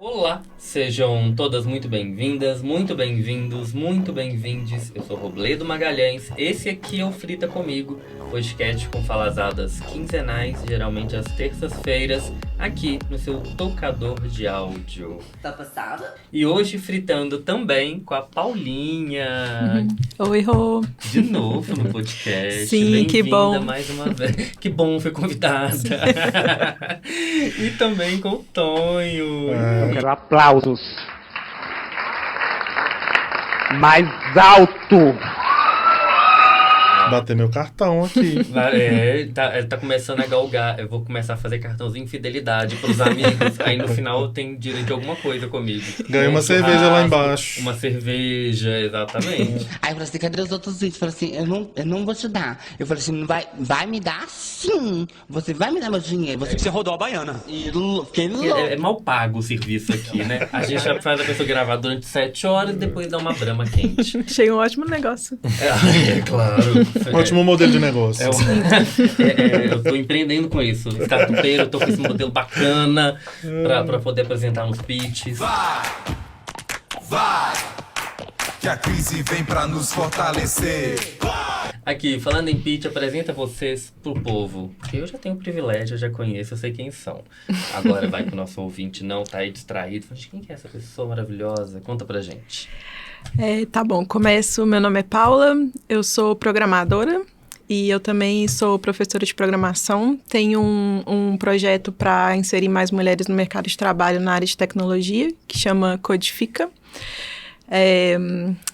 Olá, sejam todas muito bem-vindas, muito bem-vindos, muito bem-vindes. Eu sou Robledo Magalhães, esse aqui é o Frita Comigo, podcast com falazadas quinzenais, geralmente às terças-feiras, aqui no seu tocador de áudio. Tá passada? E hoje fritando também com a Paulinha. Oi, Rô. De novo no podcast. Sim, que bom. Mais uma vez. Que bom, foi convidada. E também com o Tonho. Eu quero aplausos. Mais alto. Bater meu cartão aqui. Ele tá começando a galgar. Eu vou começar a fazer cartãozinho de fidelidade pros amigos. Aí no final tem direito de alguma coisa comigo. Ganhei uma cerveja lá embaixo. Uma cerveja, exatamente. Aí eu falei assim, cadê os outros vídeos? Eu falei assim, eu não vou te dar. Eu falei assim, vai me dar sim. Você vai me dar meu dinheiro. Você rodou a baiana. E fiquei louco. É mal pago o serviço aqui, né? A gente já faz a pessoa gravar durante 7 horas e depois dá uma brama quente. Achei um ótimo negócio. É claro. Ótimo modelo de negócio. Eu tô empreendendo com isso. Estatuteiro, eu tô com esse modelo bacana pra poder apresentar nos pitches. Vai, que a crise vem pra nos fortalecer. Aqui, falando em pitch, apresenta vocês pro povo. Porque eu já tenho o privilégio, eu já conheço, eu sei quem são. Agora vai que o nosso ouvinte não tá aí distraído. Fala, quem que é essa pessoa maravilhosa? Conta pra gente. Tá bom, começo. Meu nome é Paula, eu sou programadora e eu também sou professora de programação. Tenho um projeto para inserir mais mulheres no mercado de trabalho na área de tecnologia, que chama Codifica.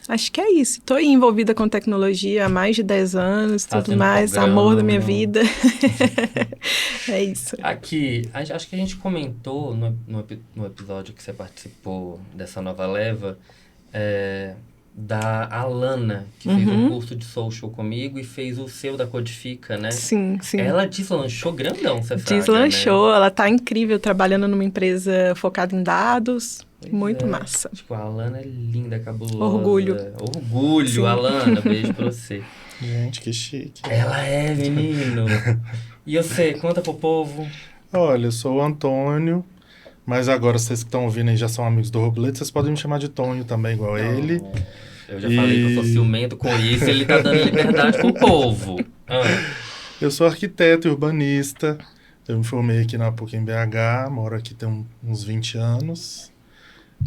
Acho que é isso. Estou envolvida com tecnologia há mais de 10 anos, tudo mais, amor da minha vida. É isso. Aqui, acho que a gente comentou no episódio que você participou dessa nova leva, da Alana, que fez um curso de social comigo e fez o seu da Codifica, né? Sim. Ela deslanchou grandão, você sabe, Deslanchou, né? Ela tá incrível, trabalhando numa empresa focada em dados. Pois Muito é. massa. Tipo, a Alana é linda, cabulosa. Orgulho. Sim. Alana, beijo pra você. Gente, que chique. Ela é, menino. E você, conta pro povo. Olha, eu sou o Antônio, mas agora vocês que estão ouvindo aí já são amigos do Robledo, vocês podem me chamar de Tonho também, igual ele. Eu já falei que eu sou ciumento com isso, ele tá dando liberdade pro povo. Eu sou arquiteto e urbanista, eu me formei aqui na PUC em BH, moro aqui tem uns 20 anos.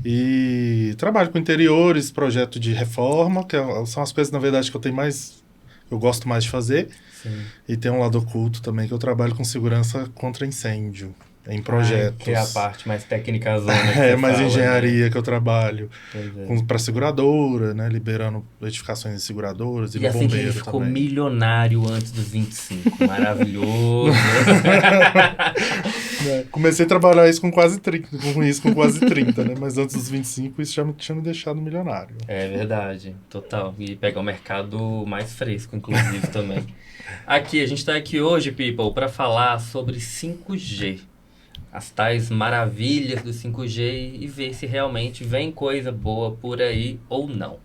E trabalho com interiores, projeto de reforma, que são as coisas, na verdade, que eu gosto mais de fazer. Sim. E tem um lado oculto também, que eu trabalho com segurança contra incêndio, em projetos. Que é a parte mais técnica zona. Mais engenharia que eu trabalho. Né? Para seguradora, né? Liberando edificações em seguradoras e no assim bombeiro que ele ficou também. milionário antes dos 25. Maravilhoso. Comecei a trabalhar isso com quase 30, né? Mas antes dos 25 isso já tinha me deixado milionário. É verdade, total. E pegar o mercado mais fresco, inclusive, também. Aqui, a gente tá aqui hoje, people, para falar sobre 5G. As tais maravilhas do 5G e ver se realmente vem coisa boa por aí ou não.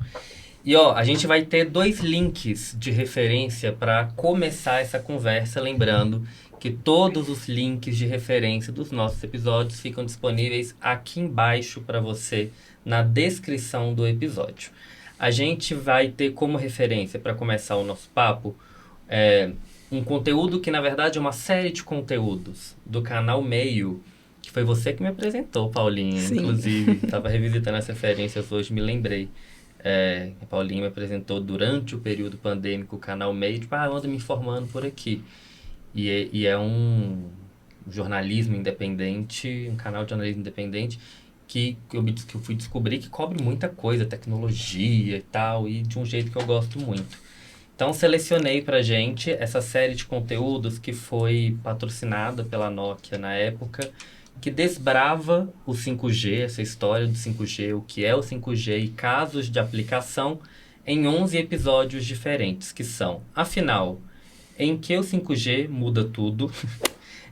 E a gente vai ter 2 links de referência para começar essa conversa, lembrando que todos os links de referência dos nossos episódios ficam disponíveis aqui embaixo para você, na descrição do episódio. A gente vai ter como referência, para começar o nosso papo, um conteúdo que, na verdade, é uma série de conteúdos do canal Meio, que foi você que me apresentou, Paulinha. Sim. Inclusive, estava revisitando as referências hoje, me lembrei. A Paulinha me apresentou durante o período pandêmico o canal Meio, tipo, anda me informando por aqui. E é um jornalismo independente, um canal de jornalismo independente, que eu fui descobrir que cobre muita coisa, tecnologia e tal, e de um jeito que eu gosto muito. Então, selecionei pra gente essa série de conteúdos que foi patrocinada pela Nokia na época, que desbrava o 5G, essa história do 5G, o que é o 5G e casos de aplicação, em 11 episódios diferentes, que são, afinal, em que o 5G muda tudo.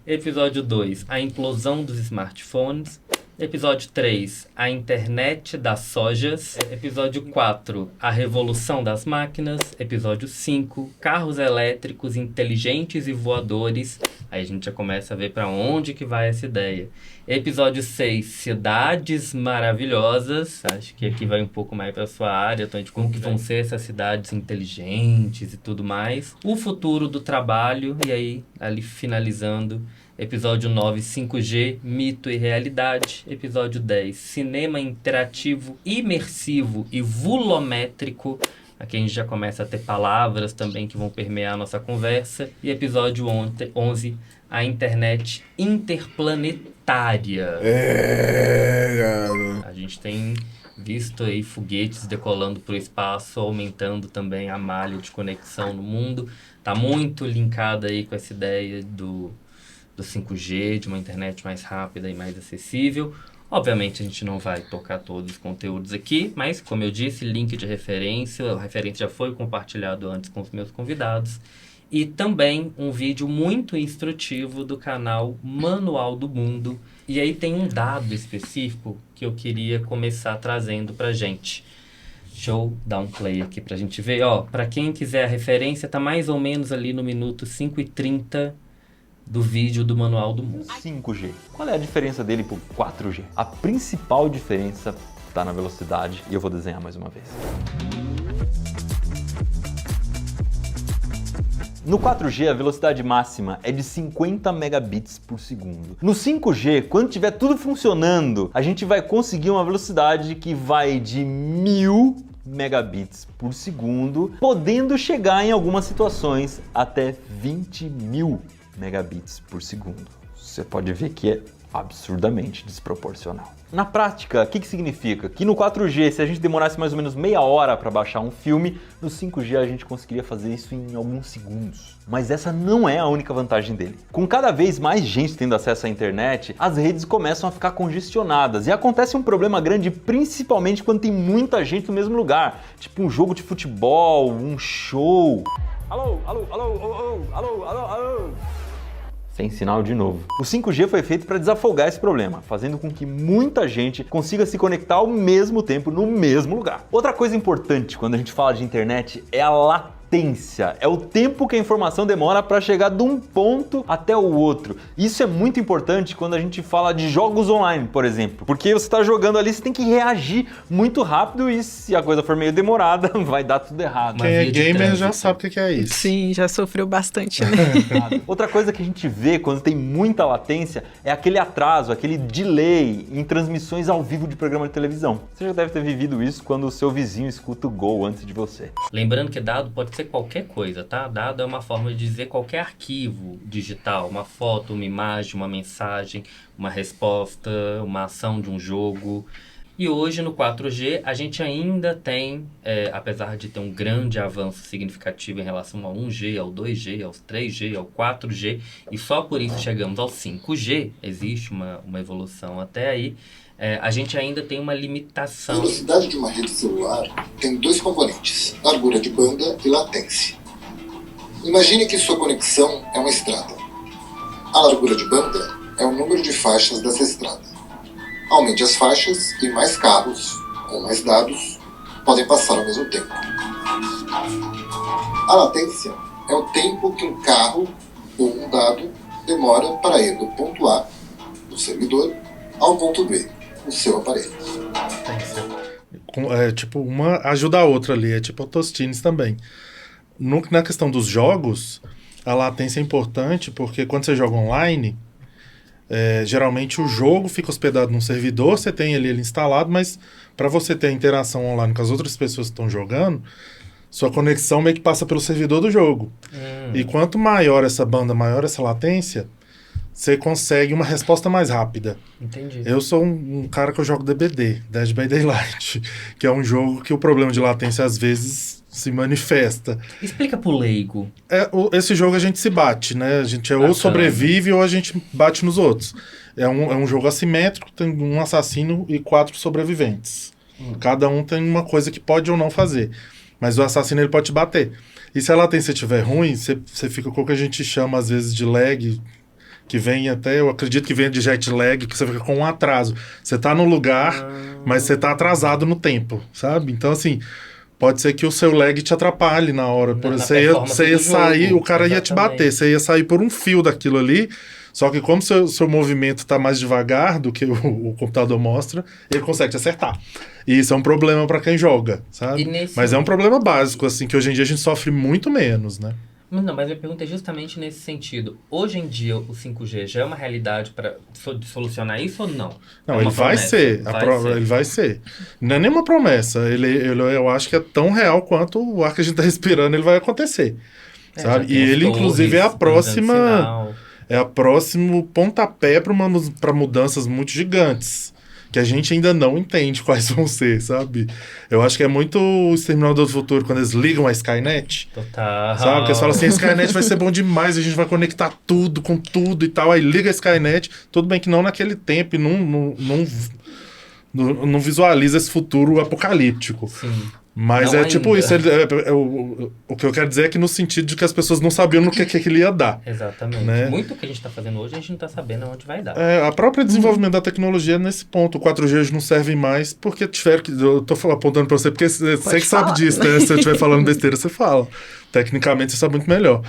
Episódio 2, a implosão dos smartphones. Episódio 3, a internet das sojas. Episódio 4, a revolução das máquinas. Episódio 5, carros elétricos inteligentes e voadores. Aí a gente já começa a ver para onde que vai essa ideia. Episódio 6, cidades maravilhosas. Acho que aqui vai um pouco mais para sua área, então, de como que vão ser essas cidades inteligentes e tudo mais. O futuro do trabalho. E aí, ali finalizando... Episódio 9, 5G, mito e realidade. Episódio 10, cinema interativo, imersivo e volumétrico. Aqui a gente já começa a ter palavras também que vão permear a nossa conversa. E episódio 11, a internet interplanetária. A gente tem visto aí foguetes decolando para o espaço, aumentando também a malha de conexão no mundo. Tá muito linkada aí com essa ideia do 5G, de uma internet mais rápida e mais acessível. Obviamente a gente não vai tocar todos os conteúdos aqui, mas como eu disse, link de referência, a referência já foi compartilhado antes com os meus convidados. E também um vídeo muito instrutivo do canal Manual do Mundo. E aí tem um dado específico que eu queria começar trazendo pra gente. Deixa eu dar um play aqui pra gente ver. Ó, pra quem quiser a referência, tá mais ou menos ali no minuto 5:30 do vídeo do Manual do Mundo. 5G. Qual é a diferença dele pro 4G? A principal diferença está na velocidade e eu vou desenhar mais uma vez. No 4G, a velocidade máxima é de 50 megabits por segundo. No 5G, quando tiver tudo funcionando, a gente vai conseguir uma velocidade que vai de 1000 megabits por segundo, podendo chegar em algumas situações até 20.000 megabits por segundo. Você pode ver que é absurdamente desproporcional. Na prática, o que significa? Que no 4G, se a gente demorasse mais ou menos meia hora para baixar um filme, no 5G a gente conseguiria fazer isso em alguns segundos. Mas essa não é a única vantagem dele. Com cada vez mais gente tendo acesso à internet, as redes começam a ficar congestionadas e acontece um problema grande principalmente quando tem muita gente no mesmo lugar, tipo um jogo de futebol, um show. Alô, alô, alô, alô, alô, alô, alô. Sem sinal de novo. O 5G foi feito para desafogar esse problema, fazendo com que muita gente consiga se conectar ao mesmo tempo no mesmo lugar. Outra coisa importante quando a gente fala de internet é a latência. É o tempo que a informação demora para chegar de um ponto até o outro. Isso é muito importante quando a gente fala de jogos online, por exemplo, porque você está jogando ali, você tem que reagir muito rápido e se a coisa for meio demorada, vai dar tudo errado. Quem é gamer já sabe o que é isso. Sim, já sofreu bastante, né? Outra coisa que a gente vê quando tem muita latência é aquele atraso, aquele delay em transmissões ao vivo de programa de televisão. Você já deve ter vivido isso quando o seu vizinho escuta o gol antes de você. Lembrando que dado pode ser qualquer coisa, tá? Dado é uma forma de dizer qualquer arquivo digital, uma foto, uma imagem, uma mensagem, uma resposta, uma ação de um jogo. E hoje no 4G a gente ainda tem, apesar de ter um grande avanço significativo em relação ao 1G, ao 2G, ao 3G, ao 4G, e só por isso chegamos ao 5G, existe uma evolução até aí, a gente ainda tem uma limitação. A velocidade de uma rede celular tem dois componentes, largura de banda e latência. Imagine que sua conexão é uma estrada. A largura de banda é o número de faixas dessa estrada. Aumente as faixas e mais carros ou mais dados podem passar ao mesmo tempo. A latência é o tempo que um carro ou um dado demora para ir do ponto A, do servidor, ao ponto B, o seu aparelho. É tipo, uma ajuda a outra ali, é tipo o Tostines também. Na questão dos jogos, a latência é importante porque quando você joga online, geralmente o jogo fica hospedado num servidor, você tem ele instalado, mas para você ter a interação online com as outras pessoas que estão jogando, sua conexão meio que passa pelo servidor do jogo. E quanto maior essa banda, maior essa latência, você consegue uma resposta mais rápida. Entendi. Eu sou um cara que eu jogo DBD, Dead by Daylight, que é um jogo que o problema de latência às vezes se manifesta. Explica pro leigo. Esse jogo a gente se bate, né? A gente ou sobrevive ou a gente bate nos outros. É um jogo assimétrico, tem um assassino e 4 sobreviventes. Cada um tem uma coisa que pode ou não fazer. Mas o assassino ele pode te bater. E se a latência estiver ruim, você fica com o que a gente chama às vezes de lag, que vem até, eu acredito que venha de jet lag, que você fica com um atraso. Você tá no lugar, mas você tá atrasado no tempo, sabe? Então, assim, pode ser que o seu lag te atrapalhe na hora. Por você ia sair, o cara ia te bater, você ia sair por um fio daquilo ali. Só que como seu movimento está mais devagar do que o computador mostra, ele consegue te acertar. E isso é um problema para quem joga, sabe? Mas é um problema básico, assim, que hoje em dia a gente sofre muito menos, né? Mas a minha pergunta é justamente nesse sentido. Hoje em dia, o 5G já é uma realidade para solucionar isso ou não? Não, ele vai ser. Ele vai ser. Não é nenhuma promessa. Eu acho que é tão real quanto o ar que a gente está respirando, ele vai acontecer. Sabe? E ele, inclusive, é a próxima... É o próximo pontapé para mudanças muito gigantes, que a gente ainda não entende quais vão ser, sabe? Eu acho que é muito o Exterminador do Futuro, quando eles ligam a Skynet. Total. Sabe? Porque eles falam assim, a Skynet vai ser bom demais, a gente vai conectar tudo com tudo e tal. Aí liga a Skynet, tudo bem que não naquele tempo e não visualiza esse futuro apocalíptico. Sim. Mas não tipo ainda. isso, o que eu quero dizer é que no sentido de que as pessoas não sabiam no que ele ia dar. Exatamente. Né? Muito que a gente está fazendo hoje, a gente não está sabendo onde vai dar. A própria desenvolvimento da tecnologia é nesse ponto. O 4G não serve mais porque tiveram que... Eu tô apontando para você porque você que sabe disso, né? Se eu estiver falando besteira, você fala. Tecnicamente, você sabe muito melhor.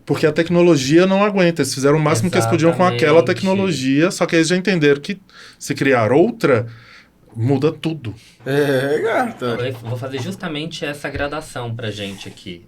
Porque a tecnologia não aguenta. Eles fizeram o máximo que eles podiam com aquela tecnologia, só que eles já entenderam que se criar outra... muda tudo. Gata. Eu vou fazer justamente essa gradação pra gente aqui,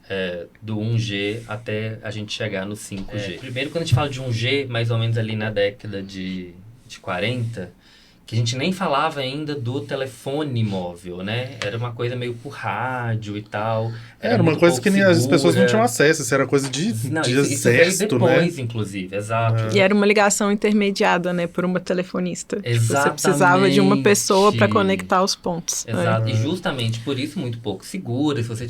do 1G até a gente chegar no 5G. Primeiro, quando a gente fala de 1G, mais ou menos ali na década de 40, que a gente nem falava ainda do telefone móvel, né? Era uma coisa meio por rádio e tal. Era uma coisa que as pessoas não tinham acesso, isso era coisa de exército, veio depois, né? Inclusive, exato. E era uma ligação intermediada, né, por uma telefonista. Exatamente. Você precisava de uma pessoa para conectar os pontos. Exato, e justamente por isso muito pouco segura, se você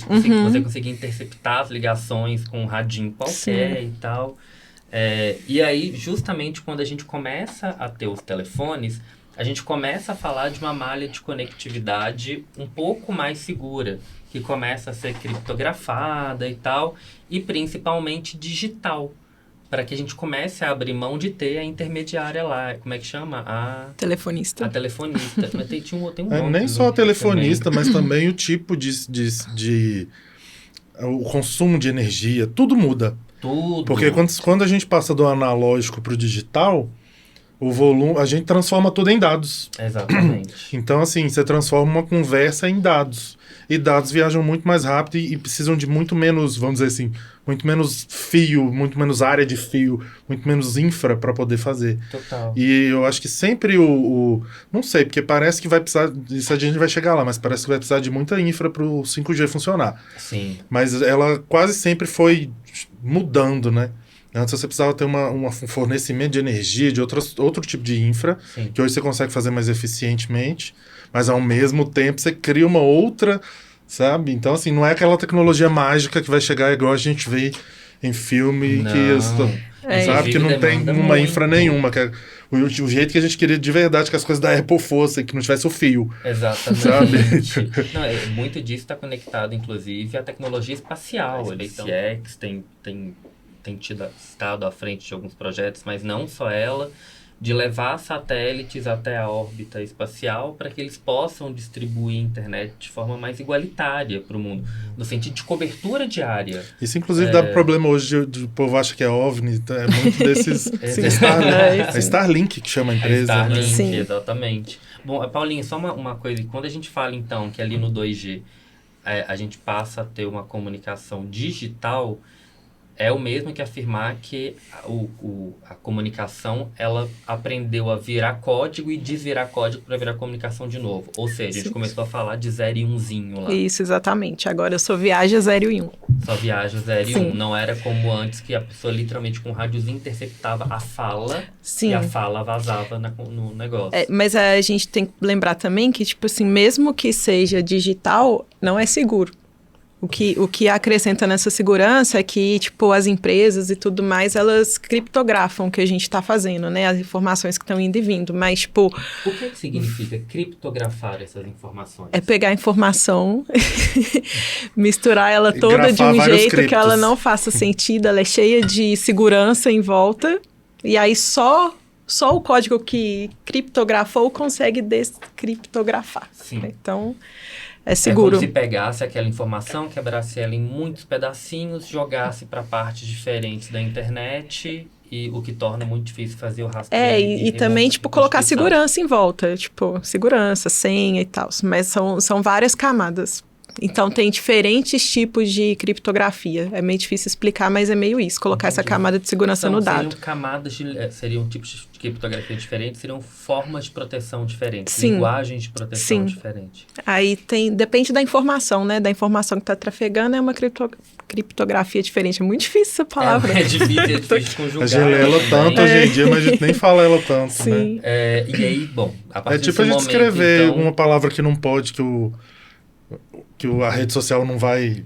conseguir interceptar as ligações com um radinho qualquer e tal. E aí, justamente quando a gente começa a ter os telefones, a gente começa a falar de uma malha de conectividade um pouco mais segura, que começa a ser criptografada e tal, e principalmente digital, para que a gente comece a abrir mão de ter a intermediária lá. Como é que chama? A telefonista. A telefonista. Mas tem um nome. Nem só a telefonista, mas também o tipo o consumo de energia, tudo muda. Tudo. Porque quando a gente passa do analógico para o digital... o volume, a gente transforma tudo em dados. Exatamente. Então, assim, você transforma uma conversa em dados. E dados viajam muito mais rápido e precisam de muito menos, vamos dizer assim, muito menos fio, muito menos área de fio, muito menos infra para poder fazer. Total. E eu acho que sempre não sei, porque parece que vai precisar, isso a gente vai chegar lá, mas parece que vai precisar de muita infra para o 5G funcionar. Sim. Mas ela quase sempre foi mudando, né? Antes você precisava ter um fornecimento de energia, de outro tipo de infra, Sim. que hoje você consegue fazer mais eficientemente, mas ao mesmo tempo você cria uma outra, sabe? Então, assim, não é aquela tecnologia mágica que vai chegar igual a gente vê em filme, sabe? Que não tem uma infra nenhuma, que é o jeito que a gente queria de verdade que as coisas da Apple fossem, que não tivesse o fio. Exatamente. Sabe? Não, muito disso está conectado, inclusive, à tecnologia espacial. A SpaceX tem estado à frente de alguns projetos, mas não só ela, de levar satélites até a órbita espacial para que eles possam distribuir a internet de forma mais igualitária para o mundo, no sentido de cobertura diária. Isso, inclusive, dá problema hoje de o povo acha que é OVNI, é muito desses... A Starlink que chama a empresa. A Starlink, né? Exatamente. Bom, Paulinho, só uma coisa, quando a gente fala, então, que ali no 2G a gente passa a ter uma comunicação digital, é o mesmo que afirmar que a comunicação, ela aprendeu a virar código e desvirar código para virar comunicação de novo. Ou seja, a gente começou a falar de 0 e 1zinho lá. Isso, exatamente. Agora eu só viaja 0 e 1. Só viaja 0 e 1. Não era como antes, que a pessoa literalmente com um rádiozinho interceptava a fala e a fala vazava no negócio. Mas a gente tem que lembrar também que, tipo assim, mesmo que seja digital, não é seguro. O que acrescenta nessa segurança é que, tipo, as empresas e tudo mais, elas criptografam o que a gente está fazendo, né? As informações que estão indo e vindo. Mas, tipo... O que significa criptografar essas informações? É pegar a informação, misturar ela E toda de grafar um vários jeito que criptos. ela não faça sentido, ela é cheia de segurança em volta. E aí só o código que criptografou consegue descriptografar. Sim. Então, é seguro. É como se pegasse aquela informação, quebrasse ela em muitos pedacinhos, jogasse para partes diferentes da internet, e o que torna muito difícil fazer o rastreio. E também, tipo, colocar segurança em volta. Tipo, segurança, senha e tal. Mas são várias camadas. Então, tem diferentes tipos de criptografia. É meio difícil explicar, mas é meio isso. Colocar essa camada de segurança no dado. Seriam tipos de criptografia diferentes, seriam formas de proteção diferentes, Sim. linguagens de proteção diferentes. Aí depende da informação, né? Da informação que está trafegando é uma criptografia diferente. É muito difícil essa palavra. É difícil de conjugar. A gente lê ela tanto hoje em dia, mas a gente nem fala ela tanto, Sim. né? E aí, bom, a partir É tipo a desse gente momento, escrever então, uma palavra que não pode, a rede social não vai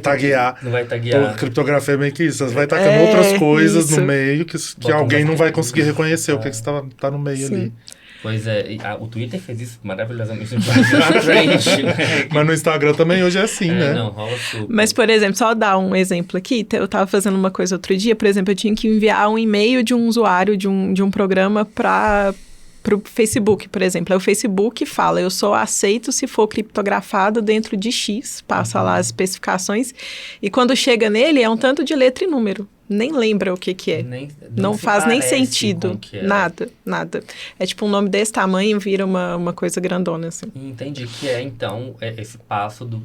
taguear. Não vai taguear. Então, criptografia é meio que isso. Você vai tacando outras coisas isso. no meio que Bota alguém uns não vai arquivos. conseguir reconhecer o que está tá no meio Sim. ali. Pois é, o Twitter fez isso maravilhosamente. Uma trend, né? Mas no Instagram também hoje é assim, né? Não, rola super. Mas, por exemplo, só dar um exemplo aqui. Eu estava fazendo uma coisa outro dia. Por exemplo, eu tinha que enviar um e-mail de um usuário de um programa para o Facebook, por exemplo. Aí o Facebook fala, eu só aceito se for criptografado dentro de X, passa lá as especificações, e quando chega nele é um tanto de letra e número. Nem lembra o que é. Não se faz nem parece com sentido. o que é. Nada. É tipo um nome desse tamanho vira uma coisa grandona, assim. Entendi que então, esse passo do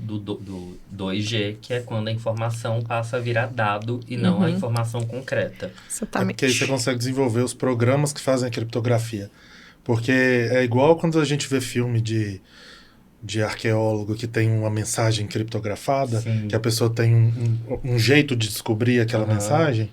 2G, que é quando a informação passa a virar dado e não a informação concreta. Exatamente. Porque aí você consegue desenvolver os programas que fazem a criptografia. Porque é igual quando a gente vê filme de arqueólogo que tem uma mensagem criptografada, Sim. que a pessoa tem um jeito de descobrir aquela mensagem.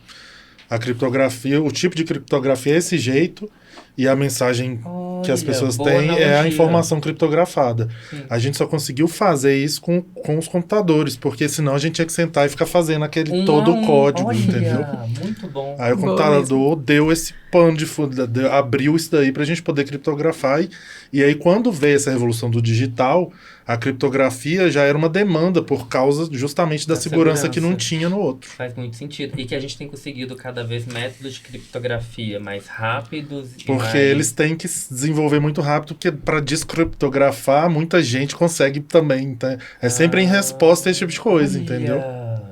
A criptografia, o tipo de criptografia é esse jeito, e a mensagem que as pessoas boa têm é a analogia. informação criptografada. Sim. A gente só conseguiu fazer isso com os computadores, porque senão a gente tinha que sentar e ficar fazendo todo o código, entendeu? Muito bom. Aí o Boa computador deu esse pano de fundo, abriu isso daí pra gente poder criptografar. E aí, quando veio essa revolução do digital, a criptografia já era uma demanda por causa justamente da segurança que não tinha no outro. Faz muito sentido. E que a gente tem conseguido cada vez métodos de criptografia mais rápidos. Porque eles têm que se desenvolver muito rápido, porque para descriptografar, muita gente consegue também. Tá? É sempre em resposta a esse tipo de coisa, entendeu?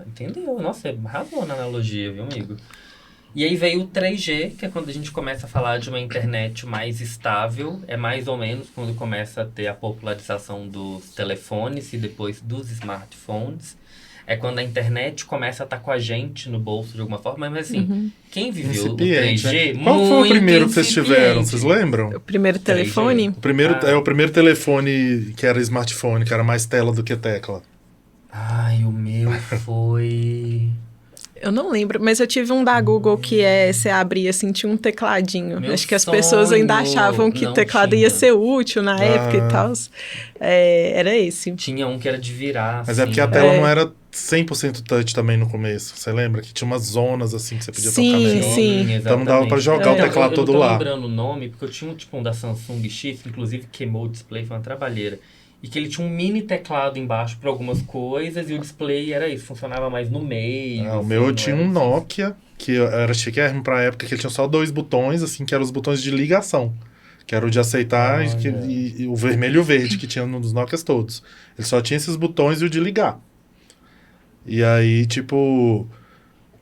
Entendeu? Nossa, arrasou na analogia, viu, amigo? E aí veio o 3G, que é quando a gente começa a falar de uma internet mais estável. É mais ou menos quando começa a ter a popularização dos telefones e depois dos smartphones. É quando a internet começa a estar com a gente no bolso de alguma forma. Mas assim, quem viveu Incipiente, o 3G, né? Qual foi o muito primeiro que vocês incipiente. tiveram? Vocês lembram? O primeiro telefone? O primeiro telefone que era smartphone, que era mais tela do que tecla. Ai, o meu foi... Eu não lembro, mas eu tive um da Google que você abria assim, tinha um tecladinho. Meu Acho que as pessoas ainda sonho achavam que não teclado tinha. ia ser útil na época e tal. Era esse. Tinha um que era de virar, Mas assim. é porque a tela não era 100% touch também no começo. Você lembra? Que tinha umas zonas assim que você podia tocar melhor. Sim. Então não dava pra jogar o teclado todo lá. Eu lá. não tô lembrando o nome, porque eu tinha um da Samsung X, que inclusive queimou o display, foi uma trabalheira. E que ele tinha um mini teclado embaixo para algumas coisas, e o display era isso, funcionava mais no meio. O assim, meu não tinha era um assim. Nokia, que era chiquérrimo pra época, que ele tinha só 2 botões, assim, que eram os botões de ligação. Que era o de aceitar e o vermelho e o verde, que tinha nos Nokias todos. Ele só tinha esses botões e o de ligar. E aí, tipo...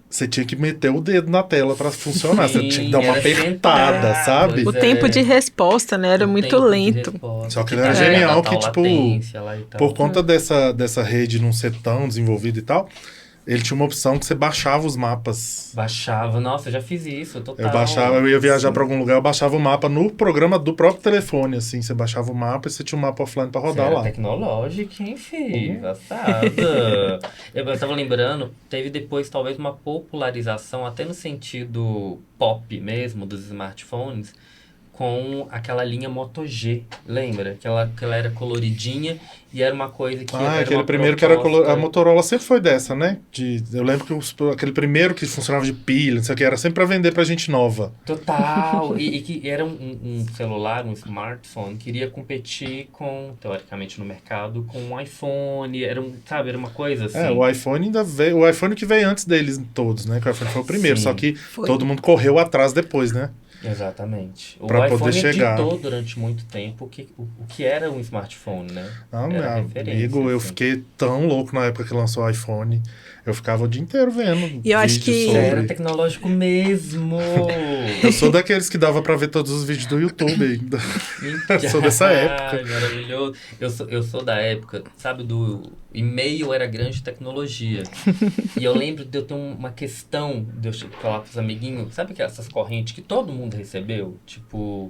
Você tinha que meter o dedo na tela pra funcionar. Você tinha que dar uma era apertada, sentar, sabe? O Pois tempo é. de resposta, né? Era O muito tempo de lento. resposta. Só que Que era tá genial tal que, tipo, latência lá e tal. Por conta dessa rede não ser tão desenvolvida e tal, ele tinha uma opção que você baixava os mapas. Baixava, nossa, eu já fiz isso, total. Eu ia viajar pra algum lugar, eu baixava o mapa no programa do próprio telefone, assim. Você baixava o mapa e você tinha um mapa offline pra rodar Você era lá. tecnológica, hein, filho? Passada. Eu tava lembrando, teve depois talvez uma popularização, até no sentido pop mesmo, dos smartphones, com aquela linha Moto G, lembra? Que ela era coloridinha e era uma coisa que era aquele uma primeiro que era proposta... a Motorola sempre foi dessa, né? Eu lembro que aquele primeiro que funcionava de pilha, não sei o que, era sempre pra vender pra gente nova. Total! E que era um celular, um smartphone, que iria competir com, teoricamente no mercado, com um iPhone, era era uma coisa assim. O iPhone ainda veio, o iPhone que veio antes deles todos, né? Que o iPhone foi o primeiro, Sim. só que todo mundo correu atrás depois, né? Exatamente. O Pra iPhone poder chegar. ditou durante muito tempo o que era um smartphone, né? Não, Era meu referência, amigo, eu assim. fiquei tão louco na época que lançou o iPhone. Eu ficava o dia inteiro vendo E eu acho vídeos que- Já era sobre. tecnológico mesmo. Eu sou daqueles que dava pra ver todos os vídeos do YouTube ainda. Eu sou dessa época. Ai, maravilhoso. Eu sou da época, sabe, do e-mail era grande tecnologia. E eu lembro de eu ter uma questão, de eu falar pros amiguinhos, sabe que essas correntes que todo mundo recebeu? Tipo,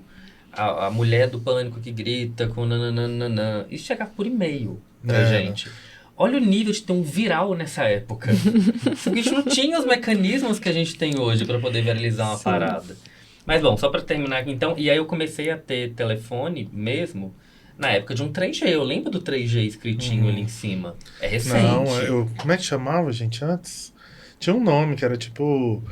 a mulher do pânico que grita com nananana. Isso chegava por e-mail pra gente. Olha o nível de ter um viral nessa época. A gente não tinha os mecanismos que a gente tem hoje para poder viralizar uma parada. Mas bom, só para terminar aqui então, e aí eu comecei a ter telefone mesmo na época de um 3G. Eu lembro do 3G escritinho ali em cima. É recente. Não, como é que chamava, gente, antes? Tinha um nome que era tipo...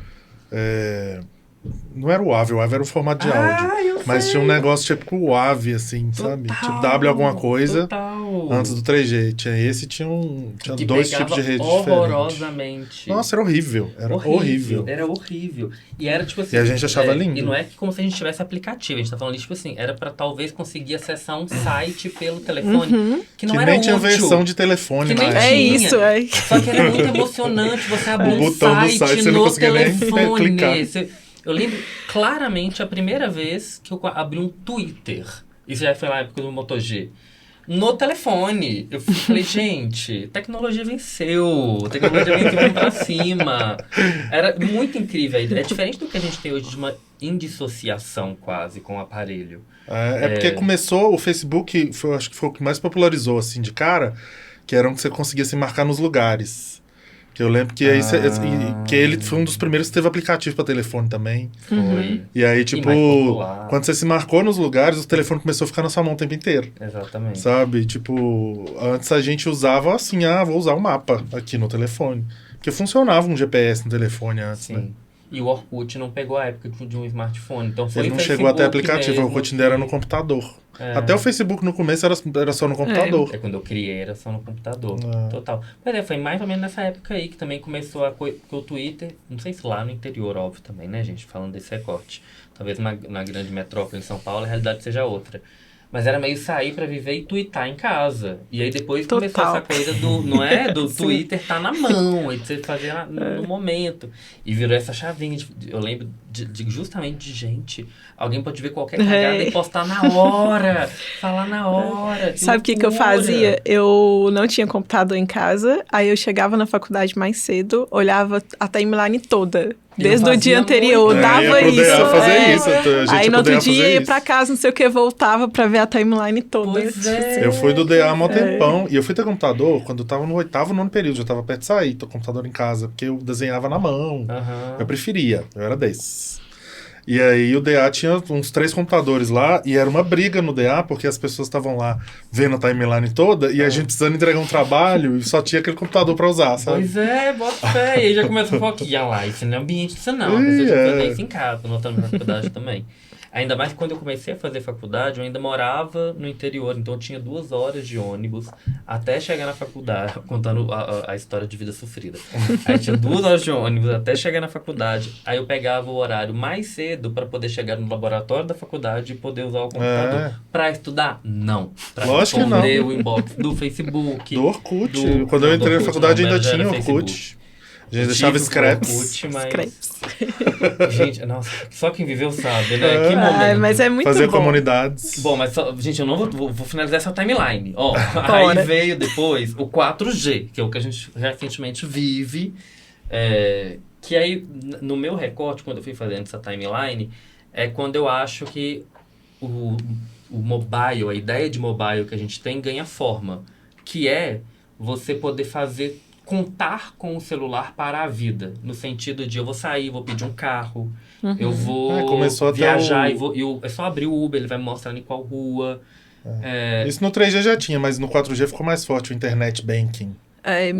Não era o AVE era o formato de áudio. Mas tinha um negócio tipo o AVE, assim, sabe? Tipo W alguma coisa. Total. Antes do 3G. Tinha esse, tinha Que dois pegava tipos de rede diferentes. horrorosamente. Nossa, era horrível. Era horrível. Era horrível. E era tipo assim... E a gente achava lindo. E não é que como se a gente tivesse aplicativo. A gente tá falando tipo assim, era pra talvez conseguir acessar um site pelo telefone. Que não Que era nem tinha útil. versão de telefone Que na nem época. É tinha. isso, é. Só que era muito emocionante você abrir O um botão do site site, você não no conseguia nem telefone. clicar. Eu lembro claramente a primeira vez que eu abri um Twitter. Isso já foi na época do Moto G. No telefone. Eu falei, gente, tecnologia venceu. Tecnologia venceu, vamos pra cima. Era muito incrível a ideia. É diferente do que a gente tem hoje de uma indissociação quase com o aparelho. Porque começou, o Facebook, acho que foi o que mais popularizou, assim, de cara, que era um que você conseguia se marcar nos lugares. Que eu lembro que, que ele foi um dos primeiros que teve aplicativo para telefone também. Foi. E aí, tipo, mais popular. quando você se marcou nos lugares, o telefone começou a ficar na sua mão o tempo inteiro. Exatamente. Sabe? Tipo, antes a gente usava assim, vou usar o mapa aqui no telefone. Porque funcionava um GPS no telefone antes, né? Sim. E o Orkut não pegou a época de um smartphone. Então foi Ele não o chegou até Facebook aplicativo, o mesmo Orkut ainda era no computador. Até o Facebook no começo era só no computador. Quando eu criei era só no computador. É. Total. Mas foi mais ou menos nessa época aí que também começou porque o Twitter, não sei se lá no interior, óbvio também, né, gente? Falando desse recorte. Talvez na grande metrópole em São Paulo a realidade seja outra. Mas era meio sair pra viver e twittar em casa. E aí depois começou essa coisa do Twitter tá na mão, e de você fazer no momento. E virou essa chavinha. Eu lembro justamente de gente. Alguém pode ver qualquer cagada e postar na hora. Falar na hora. Sabe o que eu fazia? Eu não tinha computador em casa, aí eu chegava na faculdade mais cedo, olhava a timeline toda. Desde o dia anterior, muito. dava ia isso. fazer isso. A gente Aí no outro podia dia fazer ia isso. pra casa, não sei o que, voltava pra ver a timeline toda. Pois é. Eu fui do DA há mó tempão. E eu fui ter computador quando eu tava no 8º, 9º período. Já tava perto de sair, tô com computador em casa. Porque eu desenhava na mão. Aham. Eu preferia. Eu era desses. E aí o DA tinha uns 3 computadores lá. E era uma briga no DA, porque as pessoas estavam lá vendo a timeline toda. E a gente precisando entregar um trabalho. E só tinha aquele computador pra usar, sabe? Pois é, bota fé. E aí já começa a falar que lá, isso não é ambiente disso não. Você já fazer isso em casa, notando na faculdade também. Ainda mais que quando eu comecei a fazer faculdade, eu ainda morava no interior, então eu tinha 2 horas de ônibus até chegar na faculdade, contando a história de vida sofrida. Aí tinha 2 horas de ônibus até chegar na faculdade, aí eu pegava o horário mais cedo para poder chegar no laboratório da faculdade e poder usar o computador. Pra estudar? Não. Pra Lógico que responder não. o inbox do Facebook. Do Orkut. Quando eu entrei na faculdade ainda tinha Orkut. A gente deixava scraps. Gente, nossa, só quem viveu sabe, né? Que momento. Ai, mas é muito Fazer bom. comunidades. Bom, mas gente, eu não vou finalizar essa timeline. Ó, Bora. aí veio depois o 4G, que é o que a gente recentemente vive. Que aí, no meu recorte, quando eu fui fazendo essa timeline, é quando eu acho que o mobile, a ideia de mobile que a gente tem ganha forma. Que é você poder fazer contar com o celular para a vida. No sentido de eu vou sair, vou pedir um carro, eu vou começou até viajar, é só abrir o Uber, ele vai me mostrar em qual rua. Isso no 3G já tinha, mas no 4G ficou mais forte o internet banking.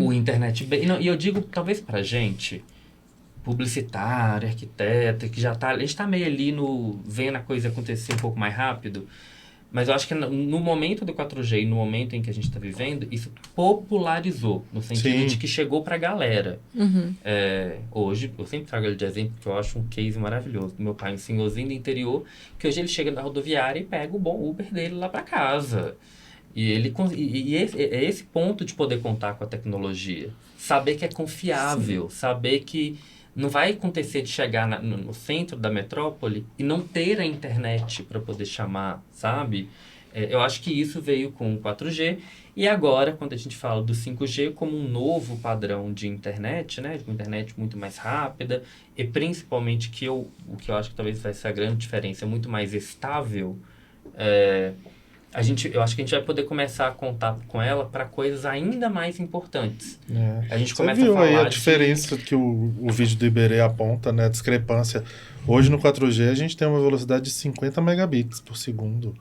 O internet banking. E eu digo, talvez pra gente, publicitário, arquiteto, que a gente tá meio ali vendo a coisa acontecer um pouco mais rápido. Mas eu acho que no momento do 4G e no momento em que a gente está vivendo, isso popularizou, no sentido de que chegou para a galera. Hoje, eu sempre trago ele de exemplo, porque eu acho um case maravilhoso. Meu pai, um senhorzinho do interior, que hoje ele chega na rodoviária e pega o bom Uber dele lá para casa. E é esse ponto de poder contar com a tecnologia. Saber que é confiável, saber que não vai acontecer de chegar no centro da metrópole e não ter a internet para poder chamar, sabe? Eu acho que isso veio com o 4G. E agora, quando a gente fala do 5G como um novo padrão de internet, né? Com internet muito mais rápida e principalmente o que eu acho que talvez vai ser a grande diferença, é muito mais estável. Eu acho que a gente vai poder começar a contar com ela para coisas ainda mais importantes. A gente começa Você viu a falar aí a diferença que o vídeo do Iberê aponta, né? A discrepância. Hoje no 4G a gente tem uma velocidade de 50 megabits por segundo.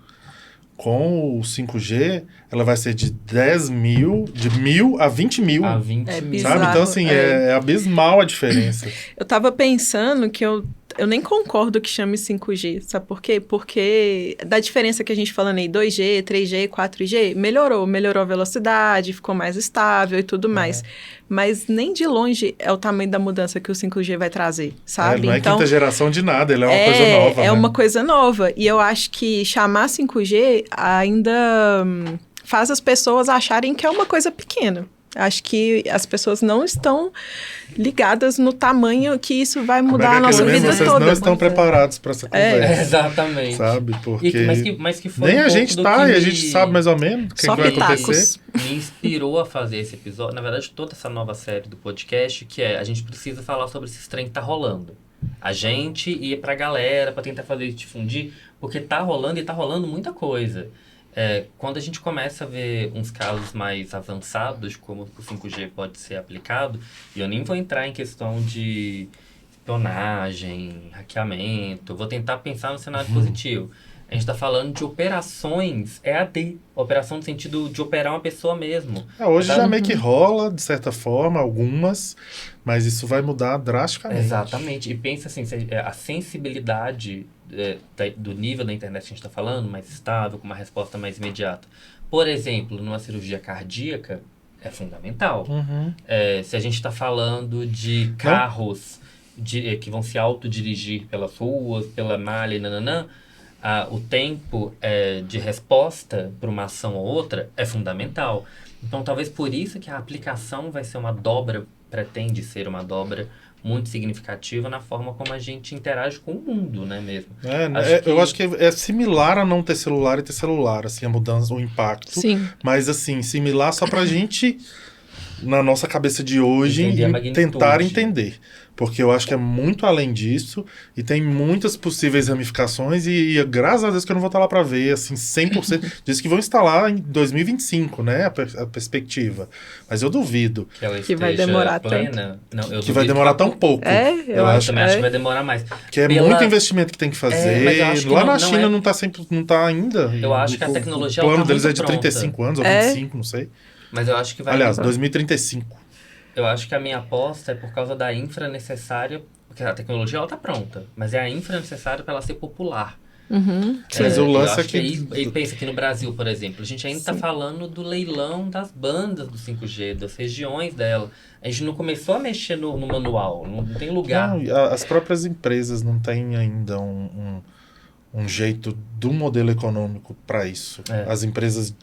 Com o 5G, ela vai ser de 1.000 a 20 mil. A 20 mil. Bizarro, sabe? Então, assim, é abismal a diferença. Eu tava pensando que eu nem concordo que chame 5G, sabe por quê? Porque da diferença que a gente falando aí, 2G, 3G, 4G, melhorou a velocidade, ficou mais estável e tudo mais. Mas nem de longe é o tamanho da mudança que o 5G vai trazer, sabe? Não é então, quinta geração de nada, ele é uma coisa nova, É né? uma coisa nova. E eu acho que chamar 5G ainda faz as pessoas acharem que é uma coisa pequena. Acho que as pessoas não estão ligadas no tamanho que isso vai mudar a nossa vida vocês toda. Vocês não estão preparados para essa conversa. Exatamente. Sabe? Porque Mas que foi nem um a gente pouco tá, do e que a gente sabe mais ou menos o que Só vai pitacos. acontecer. me inspirou a fazer esse episódio. Na verdade, toda essa nova série do podcast, que a gente precisa falar sobre esse trem que tá rolando. A gente ir pra galera, pra tentar fazer isso difundir, porque tá rolando e tá rolando muita coisa. Quando a gente começa a ver uns casos mais avançados, como o 5G pode ser aplicado, e eu nem vou entrar em questão de espionagem, hackeamento, vou tentar pensar no cenário positivo. A gente está falando de operações EAD, operação no sentido de operar uma pessoa mesmo. Hoje já meio que rola, de certa forma, algumas, mas isso vai mudar drasticamente. Exatamente. E pensa assim, a sensibilidade do nível da internet que a gente está falando, mais estável, com uma resposta mais imediata. Por exemplo, numa cirurgia cardíaca, é fundamental. Se a gente está falando de carros que vão se autodirigir pelas ruas, pela malha, nananã, o tempo de resposta para uma ação ou outra é fundamental. Então, talvez por isso que a aplicação vai ser pretende ser uma dobra muito significativa na forma como a gente interage com o mundo, né, mesmo? Eu acho que é similar a não ter celular e ter celular, assim, a mudança, o impacto. Sim. Mas, assim, similar só pra gente, na nossa cabeça de hoje, tentar entender. Porque eu acho que é muito além disso e tem muitas possíveis ramificações e graças a Deus que eu não vou estar lá para ver, assim, 100%. Diz que vão instalar em 2025, né, a perspectiva. Mas eu duvido. Que vai demorar plena. tanto. Não, que vai demorar tão pouco. Eu também acho que vai demorar mais. Que é muito investimento que tem que fazer. Mas eu acho que lá na China não tá ainda. Eu acho que a tecnologia o plano tá deles muito é de 35 anos ou 25, não sei. Mas eu acho que vai... Aliás, 2035. Eu acho que a minha aposta é por causa da infra necessária, porque a tecnologia ela tá pronta, mas é a infra necessária para ela ser popular. Mas o lance é que... E pensa que no Brasil, por exemplo, a gente ainda está falando do leilão das bandas do 5G, das regiões dela. A gente não começou a mexer no manual, não tem lugar. Não, as próprias empresas não têm ainda um jeito do modelo econômico para isso. As empresas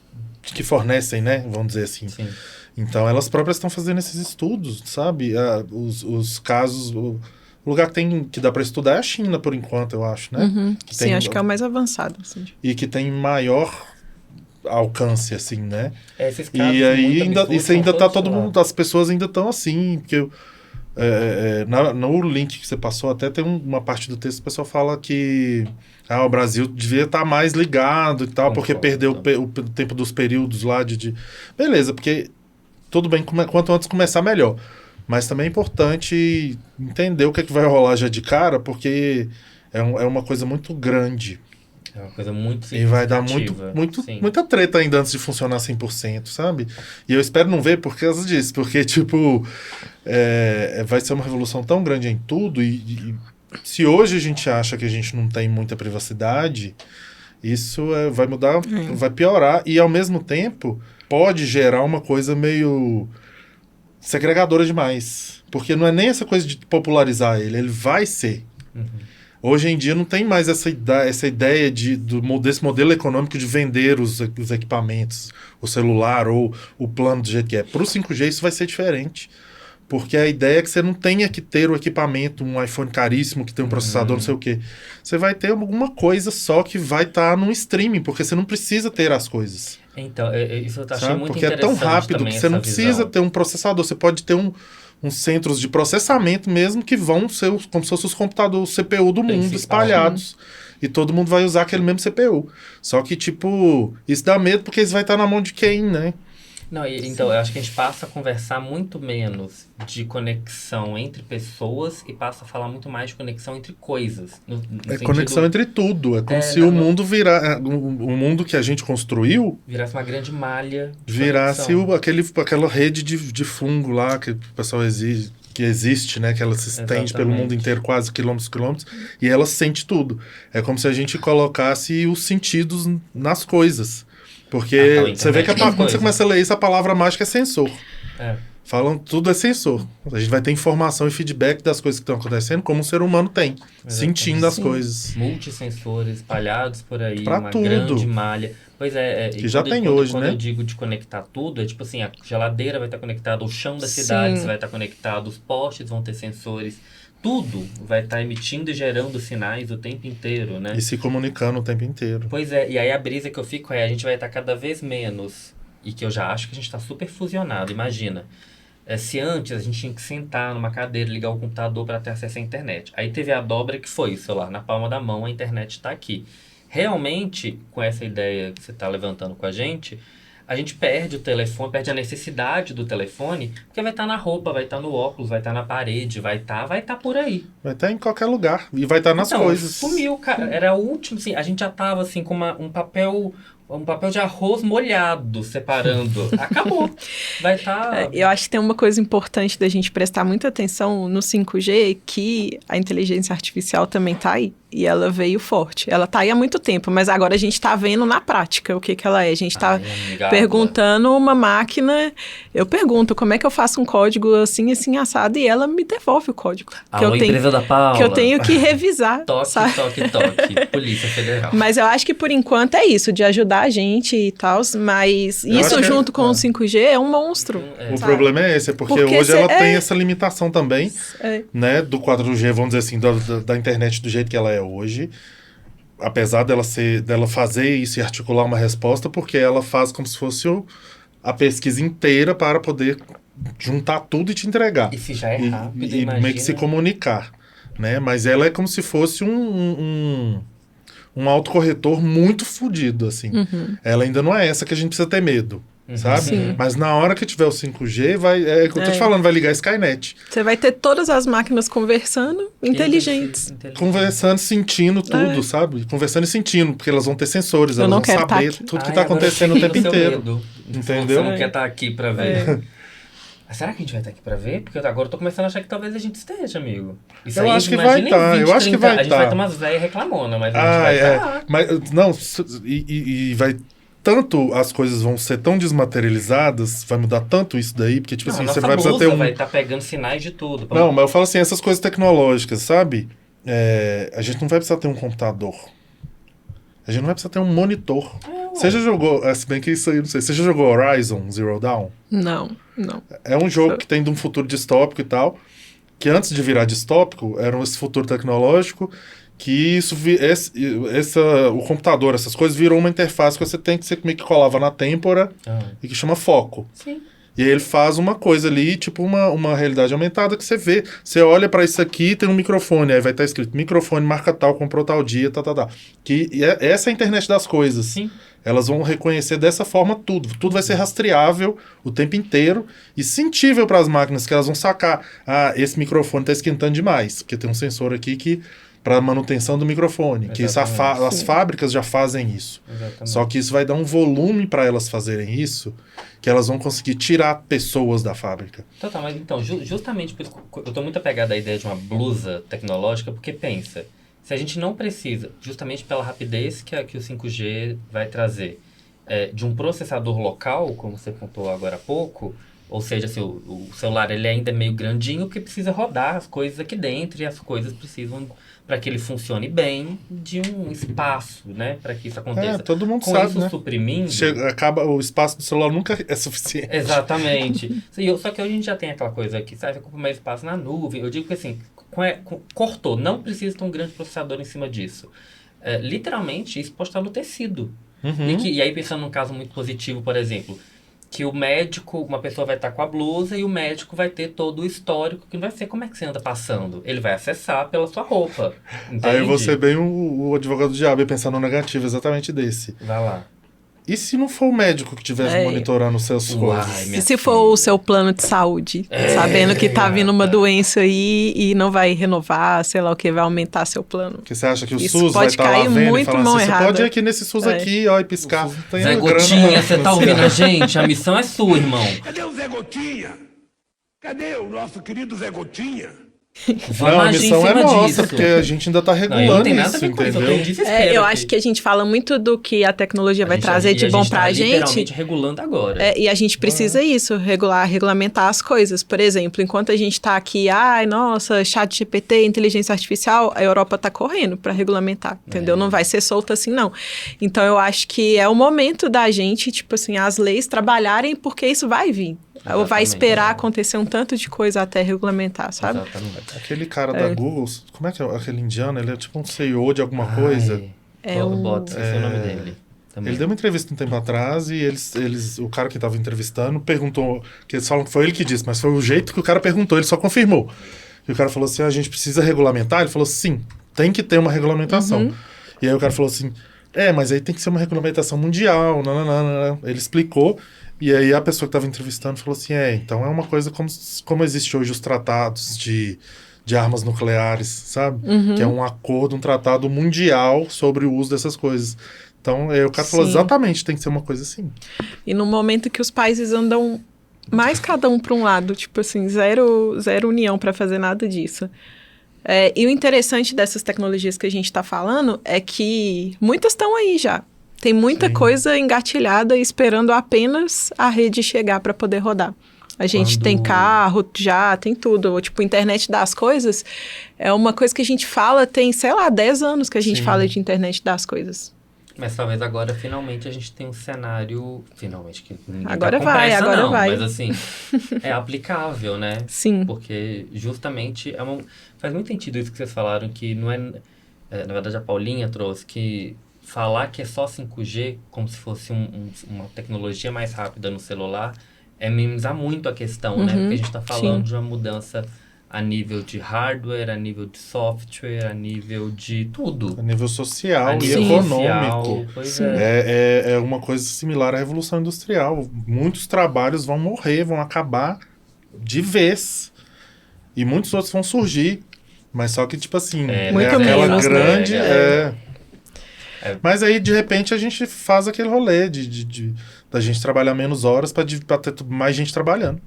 que fornecem, né, vamos dizer assim. Sim. Então, elas próprias estão fazendo esses estudos, sabe? Os casos... O lugar que dá para estudar é a China, por enquanto, eu acho, né? Sim, acho que é o mais avançado. Assim. E que tem maior alcance, assim, né? Esses casos e aí isso ainda tá todo mundo... As pessoas ainda estão assim, porque... no link que você passou, até tem uma parte do texto que o pessoal fala que o Brasil devia estar mais ligado e tal, porque perdeu o tempo dos períodos lá de... Beleza, porque tudo bem, quanto antes começar, melhor. Mas também é importante entender o que é que vai rolar já de cara, porque é uma coisa muito grande. É uma coisa muito E vai dar significativa. Sim. muita treta ainda antes de funcionar 100%, sabe? E eu espero não ver por causa disso, porque, tipo, vai ser uma revolução tão grande em tudo, e se hoje a gente acha que a gente não tem muita privacidade, isso vai mudar, vai piorar, e ao mesmo tempo pode gerar uma coisa meio segregadora demais. Porque não é nem essa coisa de popularizar ele vai ser. Hoje em dia não tem mais essa ideia desse modelo econômico de vender os equipamentos, o celular ou o plano do jeito que é. Para o 5G isso vai ser diferente. Porque a ideia é que você não tenha que ter o equipamento, um iPhone caríssimo que tem um processador, não sei o quê. Você vai ter alguma coisa só que vai estar num streaming, porque você não precisa ter as coisas. Então, isso eu achei Sabe? muito Porque é interessante tão rápido também que você não precisa ter um processador. Você pode ter uns centros de processamento mesmo que vão ser como se fossem os computadores, o CPU do mundo espalhados. E todo mundo vai usar aquele mesmo CPU. Só que, tipo, isso dá medo porque isso vai estar na mão de quem, né? Não, então, eu acho que a gente passa a conversar muito menos de conexão entre pessoas e passa a falar muito mais de conexão entre coisas. Conexão entre tudo. É como se o mundo o mundo que a gente construiu virasse uma grande malha. Virasse aquela rede de fungo lá que o pessoal existe, né? Que ela se estende pelo mundo inteiro, quase quilômetros, e ela sente tudo. É como se a gente colocasse os sentidos nas coisas. Porque você vê que quando você começa a ler isso, a palavra mágica é sensor. Falam, tudo é sensor. A gente vai ter informação e feedback das coisas que estão acontecendo, como um ser humano tem, sentindo as coisas. Multissensores espalhados por aí, pra uma tudo. Grande malha. Pois é. Que já tem hoje, quando né? eu digo de conectar tudo, é tipo assim, a geladeira vai estar conectada, o chão da cidade vai estar conectado, os postes vão ter sensores. Tudo vai estar emitindo e gerando sinais o tempo inteiro, né? E se comunicando o tempo inteiro. Pois é, e aí a brisa que eu fico a gente vai estar cada vez menos, e que eu já acho que a gente está super fusionado, imagina. Se antes a gente tinha que sentar numa cadeira, ligar o computador para ter acesso à internet. Aí teve a dobra que foi o celular na palma da mão, a internet está aqui. Realmente, com essa ideia que você está levantando com a gente perde o telefone, perde a necessidade do telefone, porque vai estar na roupa, vai estar no óculos, vai estar na parede, vai estar por aí. Vai estar em qualquer lugar e vai estar nas coisas. Sumiu, cara. Era o último, assim, a gente já tava assim com um papel de arroz molhado separando. Acabou. Vai estar... Eu acho que tem uma coisa importante da gente prestar muita atenção no 5G, que a inteligência artificial também tá aí. E ela veio forte. Ela tá aí há muito tempo, mas agora a gente tá vendo na prática o que ela é. A gente tá perguntando uma máquina... Eu pergunto, como é que eu faço um código assim, assim, assado? E ela me devolve o código. Alô, empresa da Paula. Que eu tenho que revisar. Toque. Polícia Federal. Mas eu acho que por enquanto é isso, de ajudar a gente e tal, mas isso junto com o 5G é um monstro. O problema é esse, porque hoje ela tem essa limitação também, né, do 4G, vamos dizer assim, da internet do jeito que ela é hoje, apesar dela fazer isso e articular uma resposta, porque ela faz como se fosse a pesquisa inteira para poder juntar tudo e te entregar. E se já é rápido, e meio que se comunicar, né? Mas ela é como se fosse um autocorretor muito fodido, assim. Ela ainda não é essa que a gente precisa ter medo. Sabe? Sim. Mas na hora que tiver o 5G, é o que eu tô te falando, vai ligar a Skynet. Você vai ter todas as máquinas conversando, inteligentes. Conversando, sentindo tudo, sabe? Conversando e sentindo, porque elas vão ter sensores, elas vão saber tudo que tá acontecendo o tempo inteiro. Entendeu? Você não quer estar aqui pra ver. Será que a gente vai estar aqui pra ver? Porque agora eu tô começando a achar que talvez a gente esteja, amigo. Isso eu aí, acho que vai estar, eu acho que vai estar. A gente vai ter umas velhas reclamona, mas a gente vai estar. Mas, não, e vai... Tanto as coisas vão ser tão desmaterializadas, vai mudar tanto isso daí, porque, tipo assim, você vai precisar ter vai estar pegando sinais de tudo. Não, mas eu falo assim, essas coisas tecnológicas, sabe? A gente não vai precisar ter um computador. A gente não vai precisar ter um monitor. Você já jogou, se bem que isso aí, não sei, você já jogou Horizon Zero Dawn? Não. É um jogo que tem de um futuro distópico e tal, que antes de virar distópico, era esse futuro tecnológico, que o computador, essas coisas, virou uma interface que você tem que você meio que colava na têmpora e que chama foco. Sim. E aí ele faz uma coisa ali, tipo uma realidade aumentada que você vê. Você olha pra isso aqui, tem um microfone, aí vai estar escrito microfone, marca tal, comprou tal dia, tá. Essa é a internet das coisas. Sim. Elas vão reconhecer dessa forma tudo. Tudo vai ser rastreável o tempo inteiro e sentível para as máquinas, que elas vão sacar. Ah, esse microfone está esquentando demais, porque tem um sensor aqui que para manutenção do microfone. Que as fábricas já fazem isso. Exatamente. Só que isso vai dar um volume para elas fazerem isso, que elas vão conseguir tirar pessoas da fábrica. Total, mas então, justamente por isso, eu estou muito apegado à ideia de uma blusa tecnológica, porque pensa, se a gente não precisa, justamente pela rapidez que o 5G vai trazer, de um processador local, como você contou agora há pouco, ou seja, assim, o celular ele ainda é meio grandinho porque precisa rodar as coisas aqui dentro e as coisas precisam, para que ele funcione bem, de um espaço, né? Para que isso aconteça. Todo mundo Com sabe, isso né? suprimindo... O espaço do celular nunca é suficiente. Exatamente. Só que hoje a gente já tem aquela coisa que sabe, ocupa mais espaço na nuvem. Eu digo que assim, cortou, não precisa ter um grande processador em cima disso. Literalmente, isso pode estar no tecido. Uhum. E aí, pensando num caso muito positivo, por exemplo, que o médico, uma pessoa vai estar com a blusa e o médico vai ter todo o histórico, que não vai ser como é que você anda passando. Ele vai acessar pela sua roupa. Entende? Aí você bem o advogado do diabo e pensar no negativo, exatamente desse. Vai lá. E se não for o médico que estivesse monitorando os seus coisas? E se for o seu plano de saúde, sabendo que tá vindo uma doença aí e não vai renovar, sei lá o que, vai aumentar seu plano. Porque você acha que o Isso SUS vai pode estar lá cair vendo e muito falando mão assim, você errada. pode ir aqui nesse SUS aqui, ó, e piscar. Tem Zé uma grana Gotinha, pra você tá financiar. ouvindo a gente? A missão é sua, irmão. Cadê o Zé Gotinha? Cadê o nosso querido Zé Gotinha? Não, a agir em missão é cima nossa, disso. porque a gente ainda tá Não, regulando não tem nada a isso, ver com isso, eu entendeu? tenho desespero Eu aqui. acho que a gente fala muito do que a tecnologia vai trazer de bom pra gente. Literalmente regulando agora. E a gente precisa isso, regulamentar as coisas. Por exemplo, enquanto a gente tá aqui, nossa, chat GPT, inteligência artificial, a Europa tá correndo pra regulamentar, entendeu? Não vai ser solta assim, não. Então, eu acho que é o momento da gente, tipo assim, as leis trabalharem porque isso vai vir. Ou vai esperar acontecer um tanto de coisa até regulamentar, sabe? Exatamente. Aquele cara da Google, como é que é aquele indiano? Ele é tipo um CEO de alguma coisa. Bots, esse é o nome dele. Também. Ele deu uma entrevista um tempo atrás e o cara que estava entrevistando perguntou, que eles falam que foi ele que disse, mas foi o jeito que o cara perguntou, ele só confirmou. E o cara falou assim, a gente precisa regulamentar? Ele falou, sim, tem que ter uma regulamentação. E aí o cara falou assim, mas aí tem que ser uma regulamentação mundial, não. Ele explicou, e aí a pessoa que estava entrevistando falou assim, então é uma coisa como existe hoje os tratados de armas nucleares, sabe? Que é um acordo, um tratado mundial sobre o uso dessas coisas. Então, o cara falou exatamente, tem que ser uma coisa assim. E no momento que os países andam mais cada um para um lado, tipo assim, zero união para fazer nada disso. E o interessante dessas tecnologias que a gente está falando é que muitas estão aí já. Tem muita coisa engatilhada esperando apenas a rede chegar para poder rodar. A gente tem carro, já tem tudo. Tipo, internet das coisas é uma coisa que a gente fala, tem, sei lá, 10 anos que a gente fala de internet das coisas. Mas talvez agora, finalmente, a gente tenha um cenário... Finalmente, que ninguém agora tá com vai, pressa, agora não, vai. Mas assim, é aplicável, né? Sim. Porque justamente faz muito sentido isso que vocês falaram, que não é... na verdade, a Paulinha trouxe que falar que é só 5G, como se fosse uma tecnologia mais rápida no celular, é minimizar muito a questão, né? Porque a gente está falando de uma mudança a nível de hardware, a nível de software, a nível de tudo. A nível social e econômico. É uma coisa similar à Revolução Industrial. Muitos trabalhos vão morrer, vão acabar de vez. E muitos outros vão surgir. Mas só que, tipo assim, muito aquela menos, grande... Mas aí, de repente, a gente faz aquele rolê da gente trabalhar menos horas para ter mais gente trabalhando.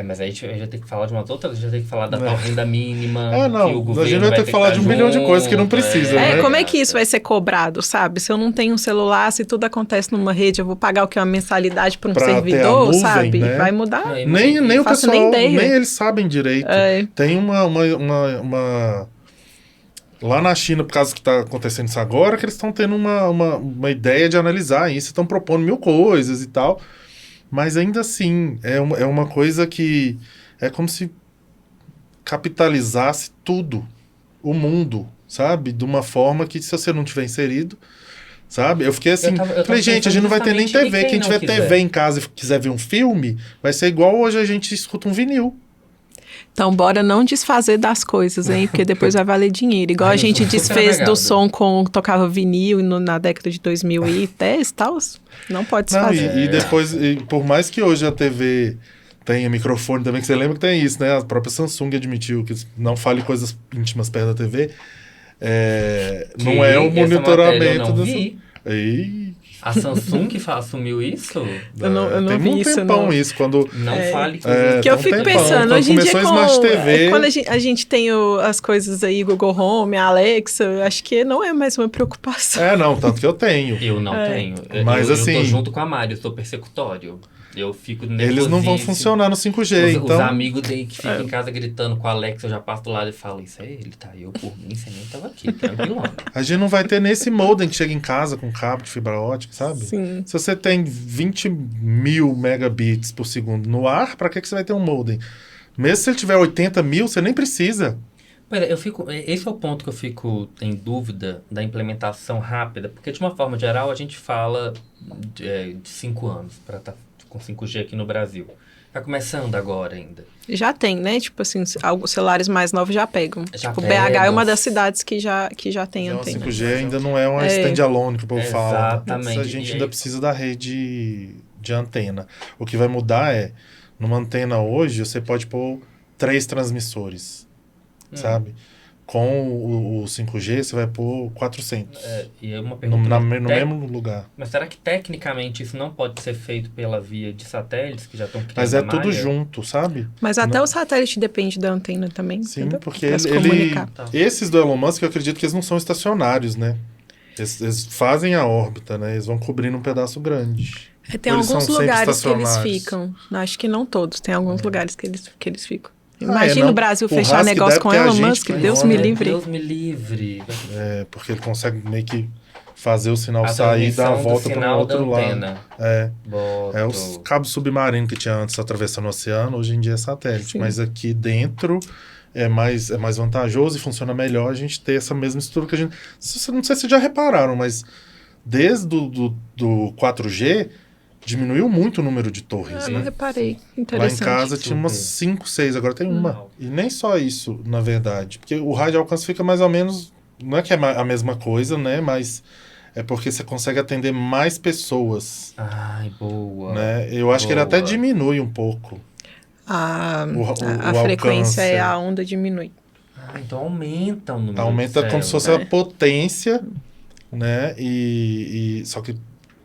Mas aí a gente vai ter que falar de umas outras, a gente vai ter que falar da tal renda mínima. Não, que o governo a gente vai ter que falar de um bilhão de coisas que não precisa, né? Como é que isso vai ser cobrado, sabe? Se eu não tenho um celular, se tudo acontece numa rede, eu vou pagar o que? Uma mensalidade para um servidor, nuvem, sabe? né? Vai mudar? Nem o pessoal, nem eles sabem direito. Tem uma lá na China, por causa que está acontecendo isso agora, que eles estão tendo uma ideia de analisar isso, estão propondo 1000 coisas e tal. Mas ainda assim, é uma coisa que é como se capitalizasse tudo, o mundo, sabe? De uma forma que, se você não tiver inserido, Sabe? Eu fiquei assim, Eu tava falei, gente, a gente não vai ter nem justamente, TV. e quem Quem não tiver quiser? TV em casa e quiser ver um filme, vai ser igual hoje a gente escuta um vinil. Então, bora não desfazer das coisas, hein? Porque depois vai valer dinheiro. Igual Ai, a eu gente sou super desfez apegado. do som com tocava vinil na década de 2010 e tal. Não pode Não, desfazer. e depois, por mais que hoje a TV tenha microfone também, que você lembra que tem isso, né? A própria Samsung admitiu que não fale coisas íntimas perto da TV. Não é o essa matéria eu monitoramento não vi. Ei, A Samsung assumiu isso? Eu não tem vi um isso, tempão não. isso, quando... Não fale É, coisas. Que eu tem um fico tempão. pensando, Quando hoje em dia, começou a Smart TV... quando a gente tem as coisas aí, Google Home, Alexa, acho que não é mais uma preocupação. Não, tanto que eu tenho. Eu não tenho. Mas eu assim- tô junto com a Mari, eu sou persecutório. Eu fico Eles não vão nervosíssimo. funcionar no 5G, Os então... amigos daí que ficam em casa gritando com a Alexa, eu já passo do lado e falo, isso é ele, tá? Eu, por mim, você nem tava aqui, tranquilão. A gente não vai ter nesse modem que chega em casa com cabo de fibra ótica, sabe? Sim. Se você tem 20 mil megabits por segundo no ar, pra que você vai ter um modem? Mesmo se ele tiver 80 mil, você nem precisa. Pera, esse é o ponto que eu fico em dúvida da implementação rápida, porque de uma forma geral a gente fala de 5 anos para estar com 5G aqui no Brasil. Tá começando agora ainda. Já tem, né? Tipo assim, alguns celulares mais novos já pegam. Já tipo, pegam. BH é uma das cidades que já tem Então, antena. 5G ainda não é uma standalone que o povo fala. Exatamente. A gente E ainda aí- precisa da rede de antena. O que vai mudar é, numa antena hoje, você pode pôr 3 transmissores, sabe? Com o 5G, você vai pôr 400. E é uma No, pergunta, no mas mesmo lugar. mas será que tecnicamente isso não pode ser feito pela via de satélites que já estão criando Mas é a tudo malha? junto, sabe? Mas até Não. o satélite depende da antena também. Sim, entendeu? porque Pra se ele comunicar. esses do Elon Musk, eu acredito que eles não são estacionários, né? Eles fazem a órbita, né? Eles vão cobrindo um pedaço grande. Tem Ou eles alguns são sempre lugares que eles estacionários? ficam. Acho que não todos. Tem alguns lugares que eles ficam. Ah, Imagina não. o Brasil O fechar Musk negócio deve com ter a Elon gente Musk. que Deus mora. me livre. Deus me livre. Porque ele consegue meio que fazer o sinal A sair e dar a transmissão do volta para um sinal da outro lado. antena. É os cabos submarinos que tinha antes atravessando o oceano, hoje em dia é satélite. Sim. Mas aqui dentro é mais vantajoso e funciona melhor a gente ter essa mesma estrutura que a gente... Não sei se vocês já repararam, mas desde do 4G diminuiu muito o número de torres, Não né? reparei. Lá Interessante. em casa tinha umas 5, 6, agora tem uma. Não. E nem só isso, na verdade. Porque o rádio alcance fica mais ou menos... Não é que é a mesma coisa, né? Mas é porque você consegue atender mais pessoas, Ai, boa. né? Eu acho que ele até Boa. diminui um pouco. A o frequência alcance. a onda diminui. Ah, então aumenta o número Aumenta de como se células. fosse a potência, né? Só que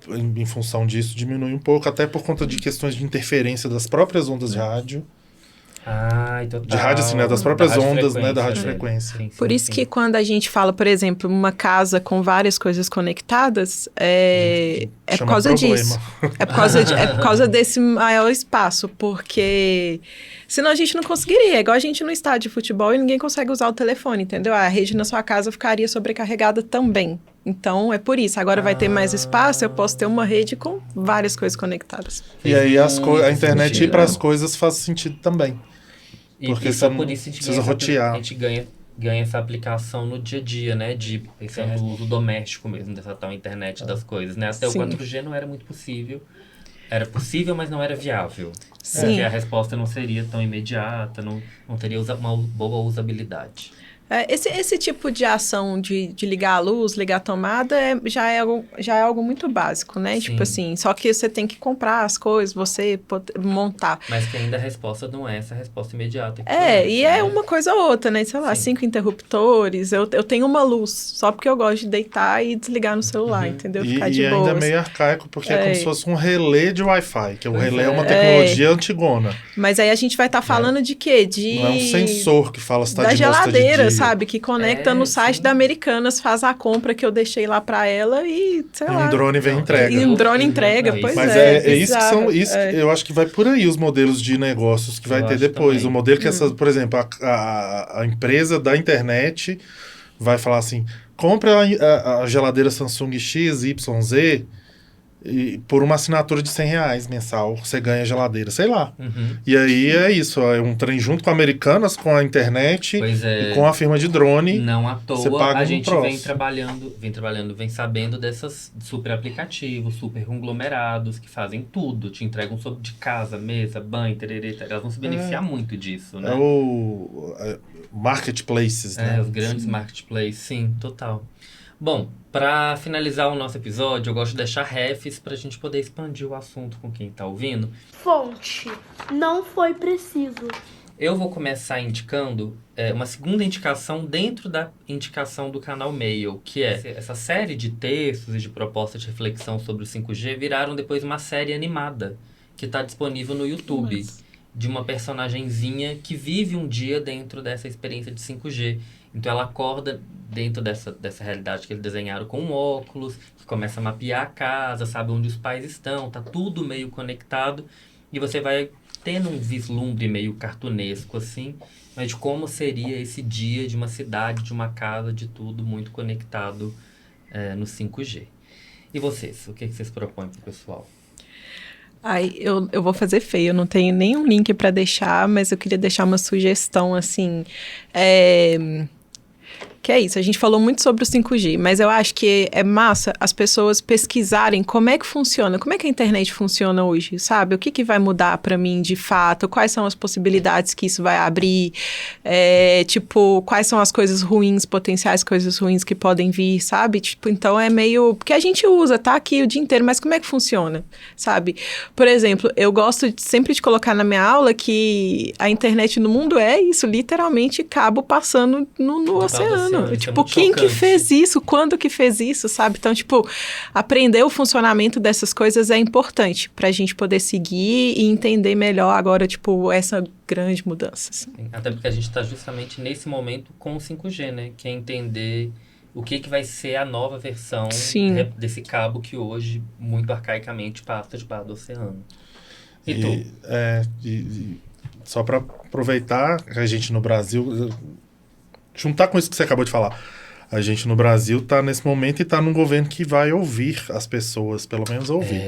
em função disso diminui um pouco, até por conta de questões de interferência das próprias ondas de rádio. Ai, total. De rádio, assim, né? Das próprias ondas, né? Da radiofrequência, radiofrequência. Sim, sim, Por isso sim. que quando a gente fala, por exemplo, uma casa com várias coisas conectadas, é por Chama causa problema. disso. É por causa desse maior espaço, porque senão a gente não conseguiria. É igual a gente no estádio de futebol e ninguém consegue usar o telefone, entendeu? A rede na sua casa ficaria sobrecarregada também. Então, é por isso. Agora vai ter mais espaço, eu posso ter uma rede com várias coisas conectadas. E aí muito a internet sentido, ir para as né? coisas faz sentido também. Porque e só você por não isso a gente precisa ganha rotear. a gente ganha essa aplicação no dia a dia, né? Pensando no uso doméstico mesmo, dessa tal internet das coisas, né? Até Sim. o 4G não era muito possível. Era possível, mas não era viável. Sim. Porque a resposta não seria tão imediata, não teria uma boa usabilidade. Esse tipo de ação de ligar a luz, ligar a tomada, já é algo muito básico, né? Sim. Tipo assim, só que você tem que comprar as coisas, você montar. Mas que ainda a resposta não é essa resposta imediata. E é uma coisa ou outra, né? Sei lá, 5 interruptores. Eu tenho uma luz, só porque eu gosto de deitar e desligar no celular, entendeu? Ficar de E ainda é boas. meio arcaico, porque é como se fosse um relé de Wi-Fi, que o relé é uma é. tecnologia antigona. Mas aí a gente vai estar falando de quê? Não é um sensor que fala se tá Da de noite ou tá de geladeira, dia. sabe? Que conecta no site sim. da Americanas, faz a compra que eu deixei lá pra ela e, sei E lá. um drone vem e entrega. E um drone entrega, pois Mas é. é isso que são. bizarro. Isso, eu acho que vai por aí os modelos de negócios que vai Eu ter acho depois. também. O modelo que por exemplo, a empresa da internet vai falar assim: compre a geladeira Samsung XYZ E por uma assinatura de R$100 mensal, você ganha geladeira, sei lá. E aí é isso, é um trem junto com a Americanas, com a internet e com a firma de drone. Não à você toa paga a um gente troço. vem sabendo dessas super aplicativos, super conglomerados que fazem tudo, te entregam sobre de casa, mesa, banho, tererê, elas vão se beneficiar muito disso, né? É o marketplaces, né? Os grandes marketplaces, sim, total. Bom, para finalizar o nosso episódio, eu gosto de deixar refs para a gente poder expandir o assunto com quem está ouvindo. Fonte. Não foi preciso. Eu vou começar indicando uma segunda indicação dentro da indicação do canal Mail, que é essa série de textos e de propostas de reflexão sobre o 5G viraram depois uma série animada, que está disponível no YouTube, de uma personagenzinha que vive um dia dentro dessa experiência de 5G. Então ela acorda dentro dessa realidade que eles desenharam com um óculos, que começa a mapear a casa, sabe onde os pais estão, tá tudo meio conectado, e você vai tendo um vislumbre meio cartunesco, assim, mas de como seria esse dia de uma cidade, de uma casa, de tudo muito conectado no 5G. E vocês? O que vocês propõem pro pessoal? Ai, eu vou fazer feio, eu não tenho nenhum link para deixar, mas eu queria deixar uma sugestão, assim, que é isso, a gente falou muito sobre o 5G, mas eu acho que é massa as pessoas pesquisarem como é que funciona, como é que a internet funciona hoje, sabe? O que vai mudar para mim de fato, quais são as possibilidades que isso vai abrir, tipo, quais são as coisas ruins, potenciais coisas ruins que podem vir, sabe? Tipo, então é meio... Porque a gente usa, tá aqui o dia inteiro, mas como é que funciona, sabe? Por exemplo, eu gosto sempre de colocar na minha aula que a internet no mundo é isso, literalmente cabo passando no oceano. Tipo, quem que fez isso? Quando que fez isso, sabe? Então, tipo, aprender o funcionamento dessas coisas é importante pra gente poder seguir e entender melhor agora, tipo, essa grande mudança. Assim. Até porque a gente tá justamente nesse momento com o 5G, né? Que é entender o que vai ser a nova versão desse cabo que hoje, muito arcaicamente, passa debaixo do oceano. E tu? Só pra aproveitar que a gente no Brasil... Juntar com isso que você acabou de falar. A gente no Brasil está nesse momento e está num governo que vai ouvir as pessoas, pelo menos ouvir.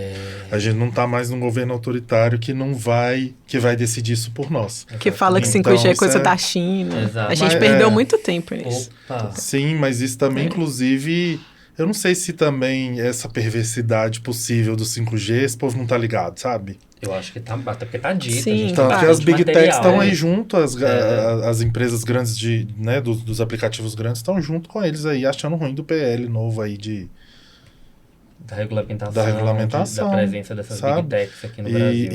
A gente não está mais num governo autoritário que vai decidir isso por nós. Que fala que 5G é coisa da China. Exato. A gente perdeu muito tempo nisso. Opa. Sim, mas isso também, inclusive... Eu não sei se também essa perversidade possível do 5G, esse povo não tá ligado, sabe? Eu acho que tá, até porque tá dito. Sim, então, porque as Big Techs estão aí junto, as empresas grandes dos aplicativos grandes estão junto com eles aí, achando ruim do PL novo aí da regulamentação, da presença dessas Big Techs aqui no Brasil.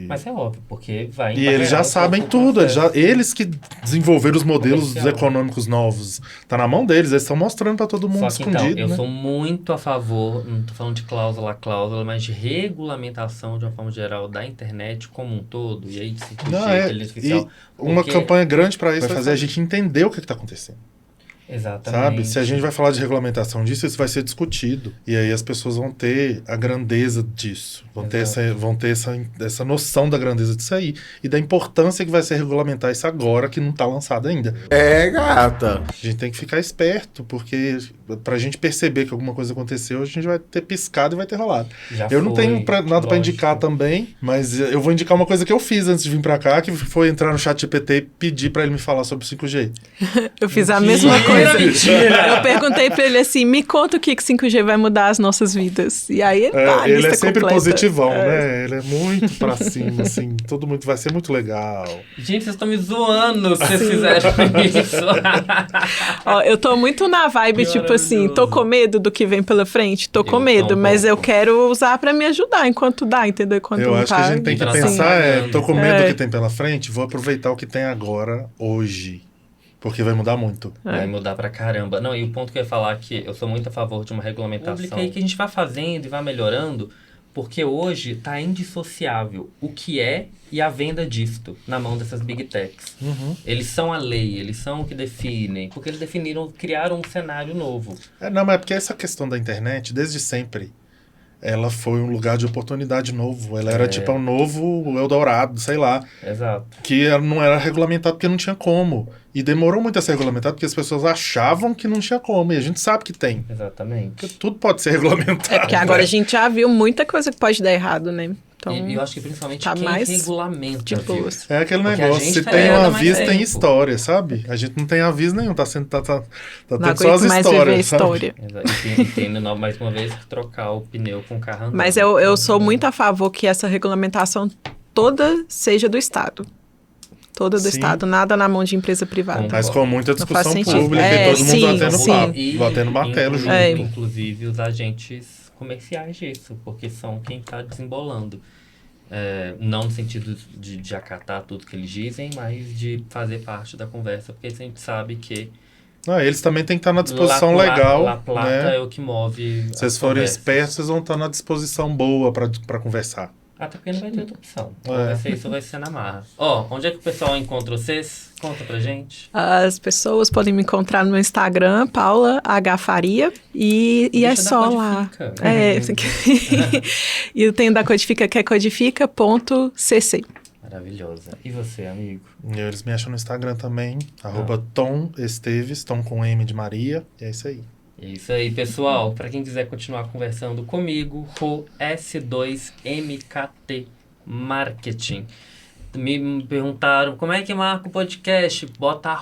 Mas é óbvio, porque vai... E eles já sabem tudo, eles que desenvolveram os modelos econômicos novos. Tá na mão deles, eles estão mostrando para todo mundo escondido. Então, eu sou muito a favor, não tô falando de cláusula, mas de regulamentação de uma forma geral da internet como um todo, e aí de 5G, inteligência artificial. Uma campanha grande para isso vai fazer a gente entender o que tá acontecendo. Exatamente. Sabe? Se a gente vai falar de regulamentação disso, isso vai ser discutido. E aí as pessoas vão ter a grandeza disso. Vão ter essa noção da grandeza disso aí. E da importância que vai ser regulamentar isso agora, que não está lançado ainda. Gata! A gente tem que ficar esperto, porque pra gente perceber que alguma coisa aconteceu, a gente vai ter piscado e vai ter rolado. Eu não tenho nada para indicar também, mas eu vou indicar uma coisa que eu fiz antes de vir pra cá, que foi entrar no ChatGPT e pedir pra ele me falar sobre o 5G. Eu fiz a mesma coisa. Eu perguntei pra ele assim, me conta o que 5G vai mudar as nossas vidas. E aí ele é sempre completa. Positivão, né? Ele é muito pra cima, assim. Todo mundo vai ser muito legal. Gente, vocês estão me zoando se vocês fizerem isso. Ó, eu tô muito na vibe, tipo assim, tô com medo do que vem pela frente, tô com medo, mas eu quero usar pra me ajudar enquanto dá, entendeu? Eu acho que a gente tem que pensar, tô com medo do que tem pela frente, vou aproveitar o que tem agora, hoje. Porque vai mudar muito. Vai mudar pra caramba. Não, e o ponto que eu ia falar é que eu sou muito a favor de uma regulamentação aí que a gente vai fazendo e vai melhorando, porque hoje tá indissociável o que é e a venda disto na mão dessas Big Techs. Eles são a lei, eles são o que definem, porque eles criaram um cenário novo. Não, mas é porque essa questão da internet, desde sempre, ela foi um lugar de oportunidade novo. Ela era tipo um novo Eldorado, sei lá. Exato. Que não era regulamentado porque não tinha como. E demorou muito a ser regulamentado porque as pessoas achavam que não tinha como. E a gente sabe que tem. Exatamente. Porque tudo pode ser regulamentado. É porque agora a gente já viu muita coisa que pode dar errado, né? Então, E eu acho que principalmente tá quem mais regulamenta, de viu? boas. É aquele Porque a negócio, gente se tá tem um ganhando mais aviso, tem tempo. história, sabe? A gente não tem aviso nenhum, tá Não tendo só aguento as mais viver histórias, sabe? história. Exato. E tem mais uma vez que trocar o pneu com o carro andando. Mas eu sou muito a favor que essa regulamentação toda seja do Estado. Toda do Sim. Estado, nada na mão de empresa privada. Mas com muita Não faz discussão sentido. pública, É, e todo mundo sim, batendo sim. papo, batendo martelo junto. Inclusive os agentes comerciais disso, porque são quem está desembolando. Não no sentido de acatar tudo que eles dizem, mas de fazer parte da conversa, porque a gente sabe que Eles também têm que estar na disposição legal. La Plata né? é o que move. Se vocês forem espertos, vocês vão estar na disposição boa para conversar. Até porque não vai ter outra opção. Isso vai ser na marra. Onde é que o pessoal encontra vocês? Conta pra gente. As pessoas podem me encontrar no Instagram, Paula H. Faria, e é só lá. E eu tenho da Codifica, que é codifica.cc. Maravilhosa. E você, amigo? Eles me acham no Instagram também, @Tom Esteves, Tom com M de Maria, e é isso aí. É isso aí, pessoal. Para quem quiser continuar conversando comigo, S2MKT Marketing. Me perguntaram como é que marca o podcast. Bota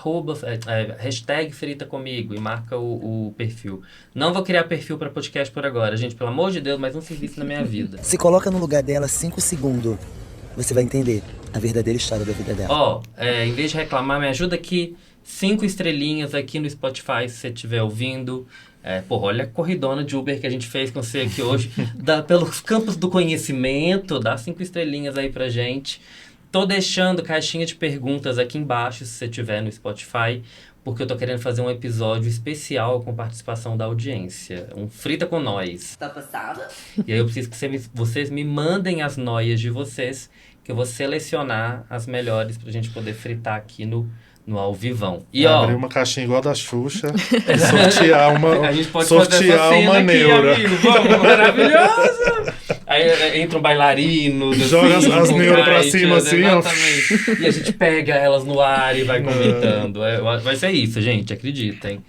hashtag Frita Comigo e marca o perfil. Não vou criar perfil para podcast por agora, gente. Pelo amor de Deus, mais um serviço na minha vida. Se coloca no lugar dela 5 segundos. Você vai entender a verdadeira história da vida dela. Em vez de reclamar, me ajuda aqui. 5 estrelinhas aqui no Spotify, se você estiver ouvindo. Olha a corridona de Uber que a gente fez com você aqui hoje. Pelos campos do conhecimento, dá 5 estrelinhas aí pra gente. Tô deixando caixinha de perguntas aqui embaixo, se você estiver no Spotify, porque eu tô querendo fazer um episódio especial com participação da audiência. Um Frita com Nós. Tá passada? E aí eu preciso que vocês me mandem as noias de vocês, que eu vou selecionar as melhores pra gente poder fritar aqui no ao vivão. E abrir uma caixinha igual a da Xuxa e sortear uma, a gente pode fazer essa cena aqui, neura. Amigo, vamos, maravilhoso! Aí entra um bailarino, joga as neuras pra cima assim, exatamente. E a gente pega elas no ar e vai comentando. Vai ser isso, gente, acreditem.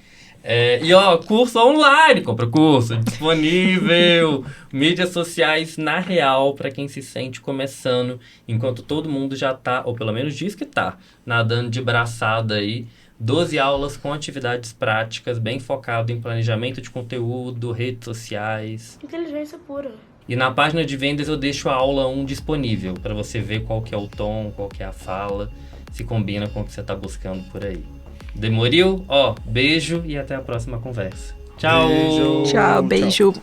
Curso online, compra curso, disponível, mídias sociais na real, para quem se sente começando, enquanto todo mundo já tá, ou pelo menos diz que tá, nadando de braçada aí. 12 aulas com atividades práticas, bem focado em planejamento de conteúdo, redes sociais. Inteligência pura. E na página de vendas eu deixo a aula 1 disponível, para você ver qual que é o tom, qual que é a fala, se combina com o que você tá buscando por aí. Demorou? Beijo e até a próxima conversa. Tchau! Tchau, beijo.